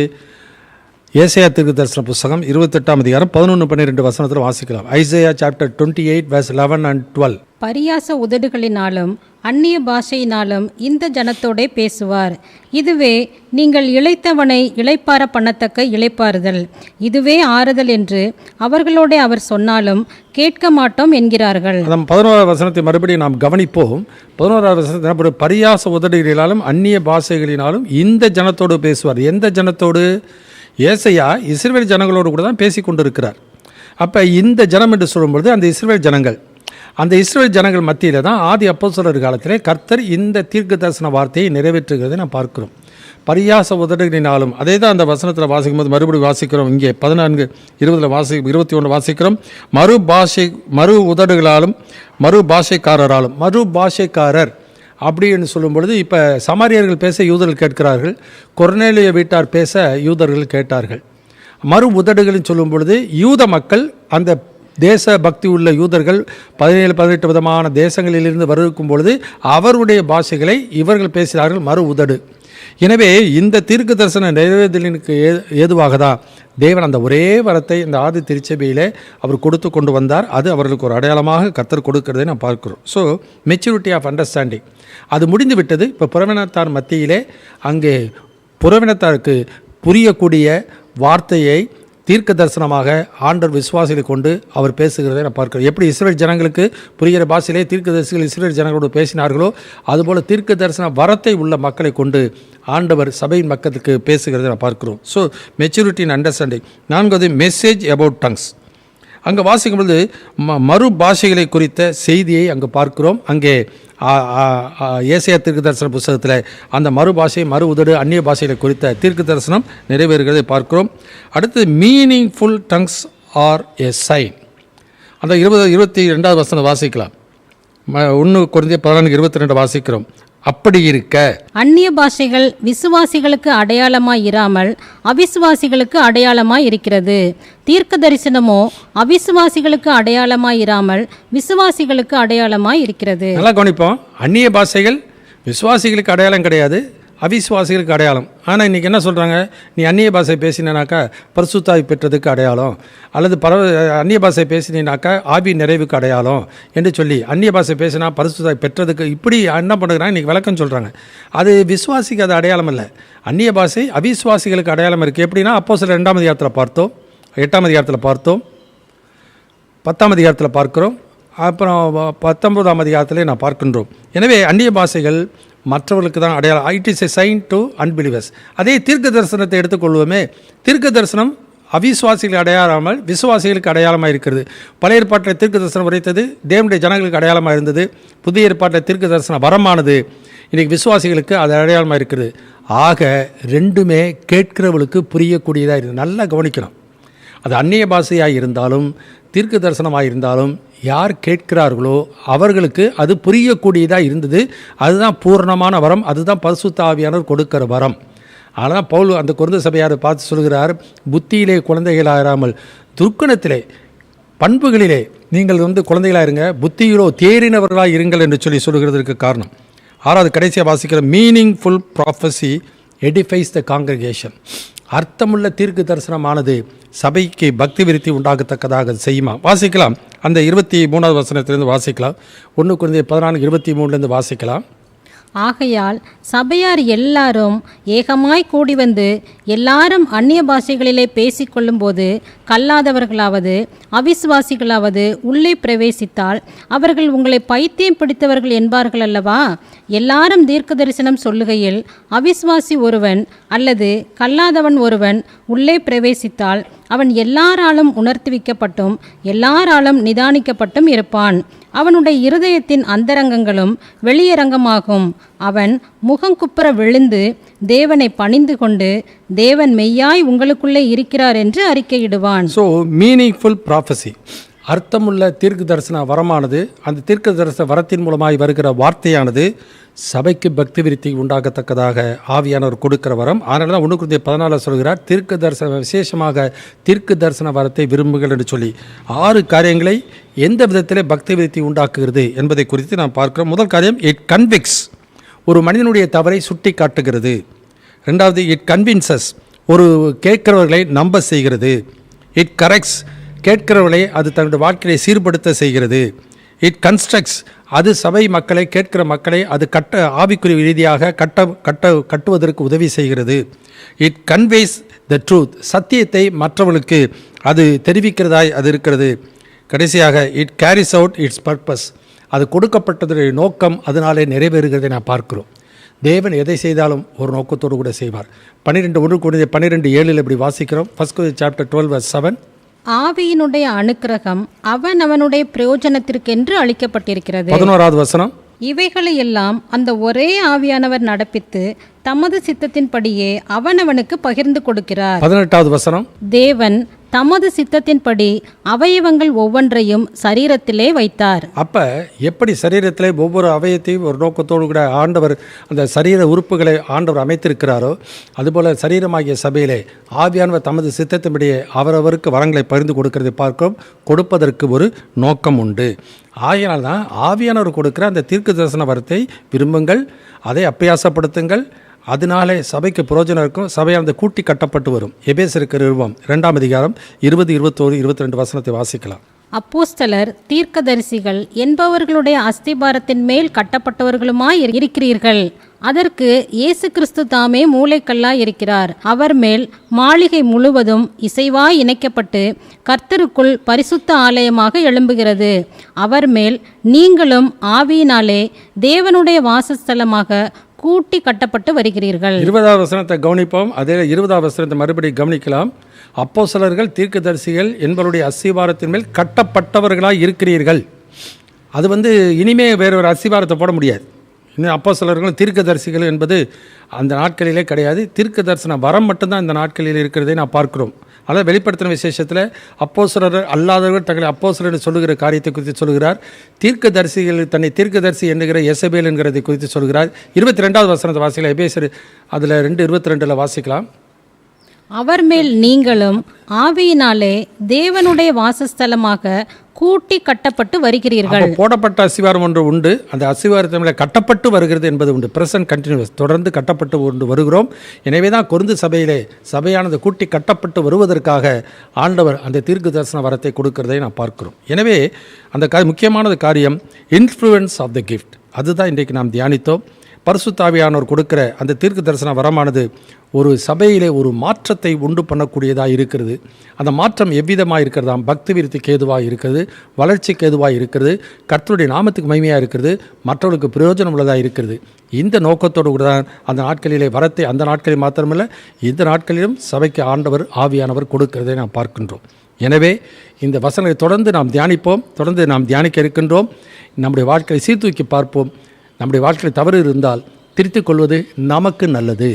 ஏசாயா தீர்க்கதரிசன புத்தகம் 28:11-12 வாசிக்கலாம். Isaiah chapter 28:11-12. பரியாச உதடுகளினாலும் அந்நிய பாஷையினாலும் இந்த ஜனத்தோடே பேசுவார். இதுவே நீங்கள் இளைத்தவனை இளைப்பார பண்ணத்தக்க இளைப்பாறுதல், இதுவே ஆறுதல் என்று அவர்களோட அவர் சொன்னாலும் கேட்க மாட்டோம் என்கிறார்கள். 11 மறுபடியும் நாம் கவனிப்போம். 11 பரியாச உதடுகளினாலும் அந்நிய பாஷைகளினாலும் இந்த ஜனத்தோடு பேசுவார். எந்த ஜனத்தோடு? ஏசாயா இஸ்ரவேல் ஜனங்களோடு கூட தான் பேசி கொண்டிருக்கிறார். அப்போ இந்த ஜனம் என்று சொல்லும்பொழுது அந்த இஸ்ரவேல் ஜனங்கள் மத்தியில் தான் ஆதி அப்போஸ்தலர் காலத்திலே கர்த்தர் இந்த தீர்க்க தரிசன வார்த்தையை நிறைவேற்றுகிறதை நாம் பார்க்கிறோம். பரியாச உதடுகளினாலும், அதே தான் அந்த வசனத்தில் வாசிக்கும்போது மறுபடியும் வாசிக்கிறோம். இங்கே 14:21 வாசிக்கிறோம், மறு உதடுகளாலும் மறு பாஷைக்காரராலும். மறு பாஷைக்காரர் அப்படின்னு சொல்லும் பொழுது, இப்போ சமாரியர்கள் பேச யூதர்கள் கேட்கிறார்கள், கொர்நேலிய வீட்டார் பேச யூதர்கள் கேட்டார்கள். மறு உதடுகளின் சொல்லும் பொழுது யூத மக்கள் அந்த தேச பக்தி உள்ள யூதர்கள் 17-18 விதமான தேசங்களிலிருந்து வருவிக்கும் பொழுது அவருடைய பாஷைகளை இவர்கள் பேசினார்கள் மறு உதடு. எனவே இந்த தீர்க்க தரிசன நிறைவேறலுக்கு ஏதுவாக தான் தேவன் அந்த ஒரே வரத்தை இந்த ஆதி திருச்சபையிலே அவர் கொடுத்து கொண்டு வந்தார். அது அவர்களுக்கு ஒரு அடையாளமாக கர்த்தர் கொடுக்கிறதை நாம் பார்க்கிறோம். ஸோ மெச்சூரிட்டி ஆஃப் அண்டர்ஸ்டாண்டிங் அது முடிந்து விட்டது. இப்போ புறவினத்தார் மத்தியிலே அங்கே புறவினத்தாருக்கு புரியக்கூடிய வார்த்தையை தீர்க்க தரிசனமாக ஆண்டவர் விசுவாசிகளை கொண்டு அவர் பேசுகிறதை நான் பார்க்கிறோம். எப்படி இஸ்ரவேல் ஜனங்களுக்கு புரிகிற பாஷையிலே தீர்க்க தரிசிகள் இஸ்ரவேல் ஜனங்களோடு பேசினார்களோ அதுபோல் தீர்க்க தரிசன வரத்தை உள்ள மக்களை கொண்டு ஆண்டவர் சபையின் மக்களுக்கு பேசுகிறதை நான் பார்க்கிறோம். ஸோ மெச்சூரிட்டி இன் அண்டர்ஸ்டாண்டிங். 4வது மெசேஜ் அபவுட் டங்ஸ். அங்கே வாசிக்கும்பொழுது மறு பாஷைகளை குறித்த செய்தியை அங்கே பார்க்கிறோம். அங்கே ஏசாயா தீர்க்க தரிசன புத்தகத்தில் அந்த மறு பாஷை மறு உதடு அந்நிய பாஷைகளை குறித்த தீர்க்க தரிசனம் நிறைவேறுகிறதை பார்க்கிறோம். அடுத்து மீனிங்ஃபுல் டங்ஸ் ஆர் எ சைன். அந்த 22வது வசனம் வாசிக்கலாம். 1 கொரிந்தியர் 14:22 வாசிக்கிறோம். அப்படி இருக்க அந்நிய பாஷைகள் விசுவாசிகளுக்கு அடையாளமாய் இராமல் அவிசுவாசிகளுக்கு அடையாளமாய் இருக்கிறது. தீர்க்க தரிசனமோ அவிசுவாசிகளுக்கு அடையாளமாய் இராமல் விசுவாசிகளுக்கு அடையாளமாய் இருக்கிறது. நல்லா கவனிப்போம். அந்நிய பாஷைகள் விசுவாசிகளுக்கு அடையாளம் கிடையாது, அவிசுவாசிகளுக்கு அடையாளம். ஆனால் இன்றைக்கி என்ன சொல்கிறாங்க, நீ அந்நிய பாஷை பேசினாக்கா பரிசுத்தாவி பெற்றதுக்கு அடையாளம், அல்லது அந்நிய பாஷை பேசினாக்கா ஆவி நிறைவுக்கு அடையாளம் என்று சொல்லி அந்நிய பாஷை பேசினா பரிசுத்தாவி பெற்றதுக்கு இப்படி என்ன பண்ணுறாங்க இன்றைக்கி விளக்கம் சொல்கிறாங்க. அது விசுவாசிக்கு அது அடையாளம் இல்லை. அந்நிய பாஷை அவிசுவாசிகளுக்கு அடையாளம் இருக்குது. எப்படின்னா அப்போஸ்தலர் 2ஆம் அதிகாரத்தில் பார்த்தோம், 8ஆம் அதிகாரத்தில் பார்த்தோம், 10ஆம் அதிகாரத்தில் பார்க்கிறோம், அப்புறம் 19ஆம் அதிகாரத்திலே நான் பார்க்கின்றோம். எனவே அந்நிய பாஷைகள் மற்றவர்களுக்கு தான் அடையாளம். It is a sign to unbelievers. அதே தீர்க்க தரிசனத்தை எடுத்துக்கொள்வோமே, தீர்க்க தரிசனம் அவிசுவாசிகளுக்கு அடையாளமாமல் விசுவாசிகளுக்கு அடையாளமாக இருக்கிறது. பழைய ஏற்பாட்டில் தீர்க்க தரிசனம் உரைத்தது தேவனுடைய ஜனங்களுக்கு அடையாளமாக இருந்தது. புதிய ஏற்பாட்டில் தீர்க்க தரிசனம் வரமானது இன்றைக்கு விசுவாசிகளுக்கு அது அடையாளமாக இருக்கிறது. ஆக ரெண்டுமே கேட்கிறவர்களுக்கு புரியக்கூடியதாக இருக்குது. நல்லா கவனிக்கணும். அது அந்நிய பாஷையாக இருந்தாலும் தீர்க்க தரிசனமாக இருந்தாலும் யார் கேட்கிறார்களோ அவர்களுக்கு அது புரியக்கூடியதாக இருந்தது. அதுதான் பூர்ணமான வரம், அதுதான் பரிசுத்த ஆவியானவர் கொடுக்கிற வரம். ஆனால் பவுல் அந்த கொரிந்து சபையாரை பார்த்து சொல்கிறார், புத்தியிலே குழந்தைகளாயிராமல் துர்க்குணத்திலே பண்புகளிலே நீங்கள் குழந்தைகளாக இருங்க, புத்தியிலோ தேறினவர்களாக இருங்கள் என்று சொல்லுகிறதுக்கு காரணம். 6வது கடைசியாக வாசிக்கிற மீனிங்ஃபுல் ப்ராஃபஸி எடிஃபைஸ் த காங்கிரிகேஷன். அர்த்தமுள்ள தீர்க்க தரிசனமானது சபைக்கு பக்தி விருத்தி உண்டாகத்தக்கதாக செய்யுமா? வாசிக்கலாம். அந்த 23வது வசனத்திலிருந்து வாசிக்கலாம். 1 கொரிந்தியர் 14:23 வாசிக்கலாம். ஆகையால் சபையார் எல்லாரும் ஏகமாய் கூடி வந்து எல்லாரும் அந்நிய பாஷைகளிலே பேசிக்கொள்ளும்போது கல்லாதவர்களாவது அவிசுவாசிகளாவது உள்ளே பிரவேசித்தால் அவர்கள் உங்களை பைத்தியம் பிடித்தவர்கள் என்பார்கள் அல்லவா? எல்லாரும் தீர்க்க தரிசனம் சொல்லுகையில் அவிசுவாசி ஒருவன் அல்லது கல்லாதவன் ஒருவன் உள்ளே பிரவேசித்தால் அவன் எல்லாராலும் உணர்த்துவிக்கப்பட்டும் எல்லாராலும் நிதானிக்கப்பட்டும் இருப்பான். அவனுடைய இருதயத்தின் அந்தரங்கங்களும் வெளியரங்கமாகும். அவன் முகங்குப்புற விழுந்து தேவனை பணிந்து கொண்டு தேவன் மெய்யாய் உங்களுக்குள்ளே இருக்கிறார் என்று அறிக்கையிடுவான். ஸோ மீனிங்ஃபுல் ப்ராஃபஸி, அர்த்தமுள்ள தீர்க்க தரிசன வரமானது, அந்த தீர்க்க தரிசன வரத்தின் மூலமாய் வருகிற வார்த்தையானது சபைக்கு பக்தி விருத்தி உண்டாகத்தக்கதாக ஆவியானவர் கொடுக்கிற வரம். அதனால தான் 1 கொரிந்தியர் 14 சொல்கிறார், தீர்க்க தரிசன விசேஷமாக தீர்க்க தரிசன வரத்தை விரும்புங்கள் என்று சொல்லி 6 காரியங்களை எந்த விதத்திலே பக்தி விருத்தி உண்டாக்குகிறது என்பதை குறித்து நாம் பார்க்கிறோம். முதல் காரியம், இட் கன்விக்ஸ், ஒரு மனிதனுடைய தவறை சுட்டி காட்டுகிறது. 2வது, இட் கன்வின்சஸ், ஒரு கேட்கிறவர்களை நம்ப செய்கிறது. இட் கரெக்ட்ஸ், கேட்கிறவர்களை அது தன்னுடைய வாழ்க்கையை சீர்படுத்த செய்கிறது. இட் கன்ஸ்ட்ரக்ட்ஸ், அது சபை மக்களை கேட்கிற மக்களை அது ஆவிக்குரிய ரீதியாக கட்டுவதற்கு உதவி செய்கிறது. இட் கன்வேஸ் த ட்ரூத், சத்தியத்தை மற்றவர்களுக்கு அது தெரிவிக்கிறதாய் அது இருக்கிறது. கடைசியாக it carries out it's purpose, அது கொடுக்கப்பட்டதுடைய நோக்கம் அதனாலே நிறைவேறுகிறதை நான் பார்க்கிறோம். தேவன் எதை செய்தாலும் ஒரு நோக்கத்தோடு கூட செய்வார். 1 கொரிந்தியர் 12:7 இப்படி வாசிக்கிறோம். 1 கொரிந்தியர் சாப்டர் 12:7. ஆவியினுடைய அனுக்கிரகம் அவனுடைய பிரயோஜனத்திற்கென்று அளிக்கப்பட்டிருக்கிறது. 11வது வசனம். இவைகளை எல்லாம் அந்த ஒரே ஆவியானவர் நடப்பித்து தமது சித்தத்தின்படியே அவனவனுக்கு பகிர்ந்து கொடுக்கிறார். 18வது வசனம். தேவன் தமது சித்தத்தின்படி அவயவங்கள் ஒவ்வொன்றையும் சரீரத்திலே வைத்தார். அப்போ எப்படி சரீரத்திலே ஒவ்வொரு அவயத்தையும் ஒரு நோக்கத்தோடு கூட ஆண்டவர் அந்த சரீர உறுப்புகளை ஆண்டவர் அமைத்திருக்கிறாரோ, அதுபோல் சரீரமாகிய சபையிலே ஆவியானவர் தமது சித்தத்தின்படியே அவரவருக்கு வரங்களை பகிர்ந்து கொடுக்கறதை பார்க்கிறோம். கொடுப்பதற்கு ஒரு நோக்கம் உண்டு. ஆகையினால் தான் ஆவியானவர் கொடுக்கிற அந்த தீர்க்க தரிசன வரத்தை விரும்புங்கள், அதை அப்பியாசப்படுத்துங்கள். அதனாலே சபைக்கு பிரயோஜனம் இருக்கும். சபையானது கூட்டி கட்டப்பட்டு வரும். எபேசியருக்கு நிருபம் 2ஆம் அதிகாரம் 20, 21, 22 வசனத்தை வாசிக்கலாம். அப்போஸ்தலர், தீர்க்கதரிசிகள் என்பவர்களுடைய அஸ்திபாரத்தின் மேல் கட்டப்பட்டவர்களுமாய் இருக்கிறீர்கள். அதற்கு இயேசு கிறிஸ்து தாமே மூலைக்கல்லாய் இருக்கிறார். அவர் மேல் மாளிகை முழுவதும் இசைவாய் இணைக்கப்பட்டு கர்த்தருக்குள் பரிசுத்த ஆலயமாக எழும்புகிறது. அவர் மேல் நீங்களும் ஆவியினாலே தேவனுடைய வாசஸ்தலமாக கூட்டி கட்டப்பட்டு வருகிறீர்கள். 20வது வசனத்தை கவனிப்போம். அதே 20வது வசனத்தை மறுபடி கவனிக்கலாம். அப்போஸ்தலர்கள் தீர்க்கதரிசிகள் என்பவருடைய அஸ்திபாரத்தின் மேல் கட்டப்பட்டவர்களாய் இருக்கிறீர்கள். அது இனிமே வேறொரு அஸ்திபாரத்தை போட முடியாது. இன்னும் அப்போஸ்தலர்களும் தீர்க்கதரிசிகள் என்பது அந்த நாட்களிலே கிடையாது. தீர்க்க தரிசன வரம் மட்டும்தான் இந்த நாட்களில் இருக்கிறதை நான் பார்க்கிறோம். அதாவது வெளிப்படுத்தின விசேஷத்தில் அப்போஸ்தலர் அல்லாதவர்கள் தங்களை அப்போஸ்தலர் சொல்லுகிற காரியத்தை குறித்து சொல்கிறார். தீர்க்கதரிசிகள் தன்னை தீர்க்கதரிசி என்கிற எசபேல் என்கிறதை குறித்து சொல்கிறார். 22வது வசனத்தை வாசிக்கலாம். எபேசியர் அதில் 2:22 வாசிக்கலாம். அவர் மேல் நீங்களும் ஆவியினாலே தேவனுடைய வாசஸ்தலமாக கூட்டி கட்டப்பட்டு வருகிறீர்கள். போடப்பட்ட அஸ்திவாரம் ஒன்று உண்டு. அந்த அஸ்திவாரத்தின் மேலே கட்டப்பட்டு வருகிறது என்பது உண்டு. பிரசன்ட் கண்டினியூஸ், தொடர்ந்து கட்டப்பட்டு வருகிறோம். எனவே தான் கொரிந்து சபையிலே சபையானது கூட்டி கட்டப்பட்டு வருவதற்காக ஆண்டவர் அந்த தீர்க்க தரிசன வரத்தை கொடுக்கிறதை நான் பார்க்கிறோம். எனவே அந்த முக்கியமானது காரியம் இன்ஃப்ளூயன்ஸ் ஆஃப் த கிஃப்ட். அதுதான் இன்றைக்கு நாம் தியானித்தோம். பரிசுத்த ஆவியானவர் கொடுக்கிற அந்த தீர்க்க தரிசன வரமானது ஒரு சபையிலே ஒரு மாற்றத்தை உண்டு பண்ணக்கூடியதாக இருக்கிறது. அந்த மாற்றம் எவ்விதமாக இருக்கிறதாம்? பக்தி விருத்திக்கு ஏதுவாக இருக்கிறது, வளர்ச்சிக்கு ஏதுவாக இருக்கிறது, கர்த்தருடைய நாமத்துக்கு மகிமையாக இருக்கிறது, மற்றவர்களுக்கு பிரயோஜனம் உள்ளதாக இருக்கிறது. இந்த நோக்கத்தோடு கூட தான் அந்த நாட்களிலே வரத்தை அந்த நாட்களில் மாத்திரமல்ல இந்த நாட்களிலும் சபைக்கு ஆண்டவர் ஆவியானவர் கொடுக்கிறதை நாம் பார்க்கின்றோம். எனவே இந்த வசனத்தை தொடர்ந்து நாம் தியானிப்போம். தொடர்ந்து நாம் தியானிக்க இருக்கின்றோம். நம்முடைய வாழ்க்கையை சீர்தூக்கி பார்ப்போம். நம்முடைய வாழ்க்கையில் தவறு இருந்தால் திருத்திக் கொள்வது நமக்கு நல்லது.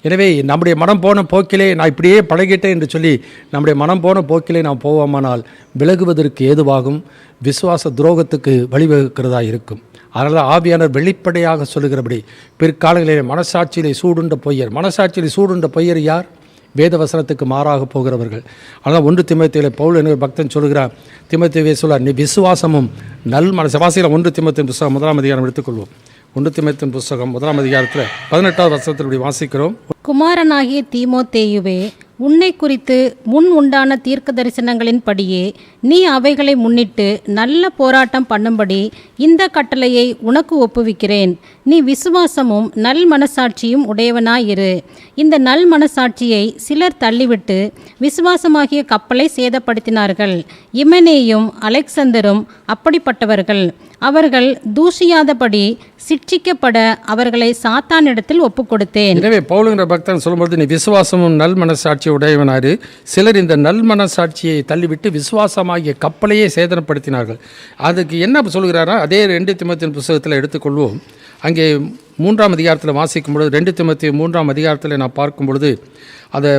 எனவே நம்முடைய மனம் போன போக்கிலே நான் இப்படியே பழகிட்டேன் என்று சொல்லி நம்முடைய மனம் போன போக்கிலே நாம் போவோமானால் விலகுவதற்கு ஏதுவாகும், விசுவாச துரோகத்துக்கு வழிவகுக்கிறதா இருக்கும். அதனால் ஆவியானவர் வெளிப்படையாக சொல்லுகிறபடி பிற்காலங்களிலே மனசாட்சியிலே சூடுண்ட பொய்யர் யார்? வேத வசனத்துக்கு மாறாக போகிறவர்கள். ஆனால் 1 தீமோத்தேயுவிலே பவுல் என்ற பக்தன் சொல்கிறார். தீமோத்தேயுவே சொல்றார், நீ விசுவாசமும் நல் மனசு. வாசியில் 1 தீமோத்தேயின் புத்தகம் 1ஆம் அதிகாரம் எடுத்துக்கொள்வோம். 1 தீமோத்தேயின் புத்தகம் 1ஆம் அதிகாரத்தில் 18வது வசனத்தில் இப்படி வாசிக்கிறோம். குமாரனாகிய தீமோத்தேயுவே, உன்னை குறித்து முன் உண்டான தீர்க்க தரிசனங்களின்படியே நீ அவைகளை முன்னிட்டு நல்ல போராட்டம் பண்ணும்படி இந்த கட்டளையை உனக்கு ஒப்புவிக்கிறேன். நீ விசுவாசமும் நல் மனசாட்சியும் உடையவனாயிரு. இந்த நல் மனசாட்சியை சிலர் தள்ளிவிட்டு விசுவாசமாகிய கப்பலை சேதப்படுத்தினார்கள். இமெனேயும் அலெக்சந்தரும் அப்படிப்பட்டவர்கள். அவர்கள் தூஷியாதபடி சிட்சிக்கப்பட அவர்களை சாத்தானிடத்தில் ஒப்புக்கொடுத்தேன். எனவே பவுலுங்கிற பக்தன் சொல்லும்போது நீ விசுவாசமும் நல் மனசாட்சி உடையவனாரு. சிலர் இந்த நல் மனசாட்சியை தள்ளிவிட்டு விசுவாசமாகிய கப்பலையே சேதனப்படுத்தினார்கள். அதுக்கு என்ன சொல்கிறாரா? அதே 2 தீமோத்தேயின் புத்தகத்தில் எடுத்துக்கொள்வோம். அங்கே 3ஆம் அதிகாரத்தில் வாசிக்கும் பொழுது 2 தீமோத்தேயு 3ஆம் அதிகாரத்தில் நான் பார்க்கும் பொழுது அதை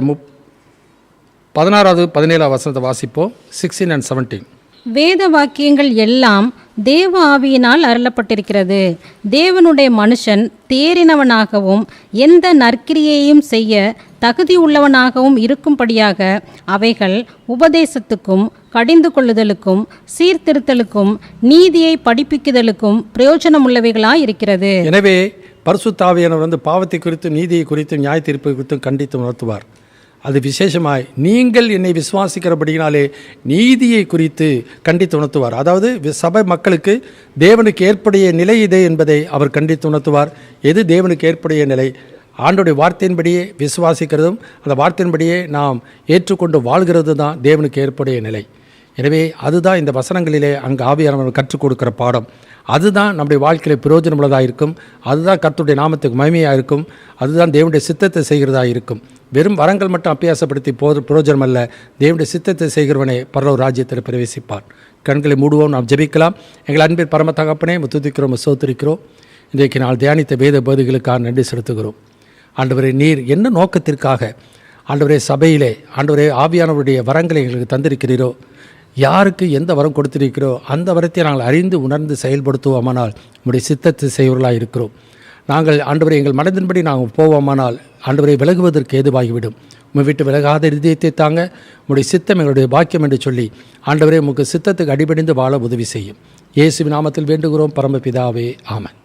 16வது 17வது வசனத்தை வாசிப்போம். 16 and 17. வேத வாக்கியங்கள் எல்லாம் தேவ ஆவியினால் அருளப்பட்டிருக்கிறது. தேவனுடைய மனுஷன் தேறினவனாகவும் எந்த நற்கிரியையும் செய்ய தகுதி உள்ளவனாகவும் இருக்கும்படியாக அவைகள் உபதேசத்துக்கும் கடிந்து கொள்ளுதலுக்கும் சீர்திருத்தலுக்கும் நீதியை படிப்பிக்குதலுக்கும் பிரயோஜனமுள்ளவைகளாய் இருக்கிறது. எனவே பரிசுத்த ஆவியானவர் பாவத்தை குறித்து நீதியை குறித்து நியாய தீர்ப்பை குறித்து கண்டித்து உணர்த்துவார். அது விசேஷமாய் நீங்கள் என்னை விசுவாசிக்கிறபடினாலே நீதியை குறித்து கண்டித்து உணர்த்துவார். அதாவது சபை மக்களுக்கு தேவனுக்கு ஏற்புடைய நிலை இது என்பதை அவர் கண்டித்து உணர்த்துவார். எது தேவனுக்கு ஏற்புடைய நிலை? ஆண்டோடைய வார்த்தையின்படியே விசுவாசிக்கிறதும் அந்த வார்த்தையின்படியே நாம் ஏற்றுக்கொண்டு வாழ்கிறது தான் தேவனுக்கு ஏற்புடைய நிலை. எனவே அதுதான் இந்த வசனங்களிலே அங்கு ஆவியானவர் கற்றுக் கொடுக்கிற பாடம். அதுதான் நம்முடைய வாழ்க்கையில் பிரயோஜனமுள்ளதாக இருக்கும். அதுதான் கர்த்தருடைய நாமத்துக்கு மகிமையாக இருக்கும். அதுதான் தேவனுடைய சித்தத்தை செய்கிறதா இருக்கும். வெறும் வரங்கள் மட்டும் அபியாசப்படுத்தி பிரயோஜனம் அல்ல. தேவனுடைய சித்தத்தை செய்கிறவனே பரலோக ராஜ்யத்தில் பிரவேசிப்பார். கண்களை மூடுவோம், நாம் ஜெபிக்கலாம். எங்கள் அன்பின் பரம தகப்பனே, துதிக்கிறோம், சோத்திரிக்கிறோம். இன்றைக்கு நாள் தியானித்த வேத பகுதிகளுக்காக நன்றி செலுத்துகிறோம். ஆண்டவரே, நீர் என்ன நோக்கத்திற்காக ஆண்டவரே சபையிலே ஆண்டவரே ஆவியானவருடைய வரங்களை எங்களுக்கு தந்திருக்கிறீரோ, யாருக்கு எந்த வரம் கொடுத்திருக்கிறோ அந்த வரத்தை நாங்கள் அறிந்து உணர்ந்து செயல்படுத்துவோமானால் உம்முடைய சித்தத்தை செய்வர்களாக இருக்கிறோம். நாங்கள் ஆண்டவரை எங்கள் மனதின்படி நாங்கள் போவோமானால் ஆண்டவரை விலகுவதற்கு ஏதுவாகிவிடும். உம்மை விட்டு விலகாத இதயத்தை தாங்க, உம்முடைய சித்தம் எங்களுடைய பாக்கியம் என்று சொல்லி ஆண்டவரே உமக்கு சித்தத்துக்கு அடிபணிந்து வாழ உதவி செய்யும். இயேசுவின் நாமத்தில் வேண்டுகிறோம் பரமபிதாவே, ஆமென்.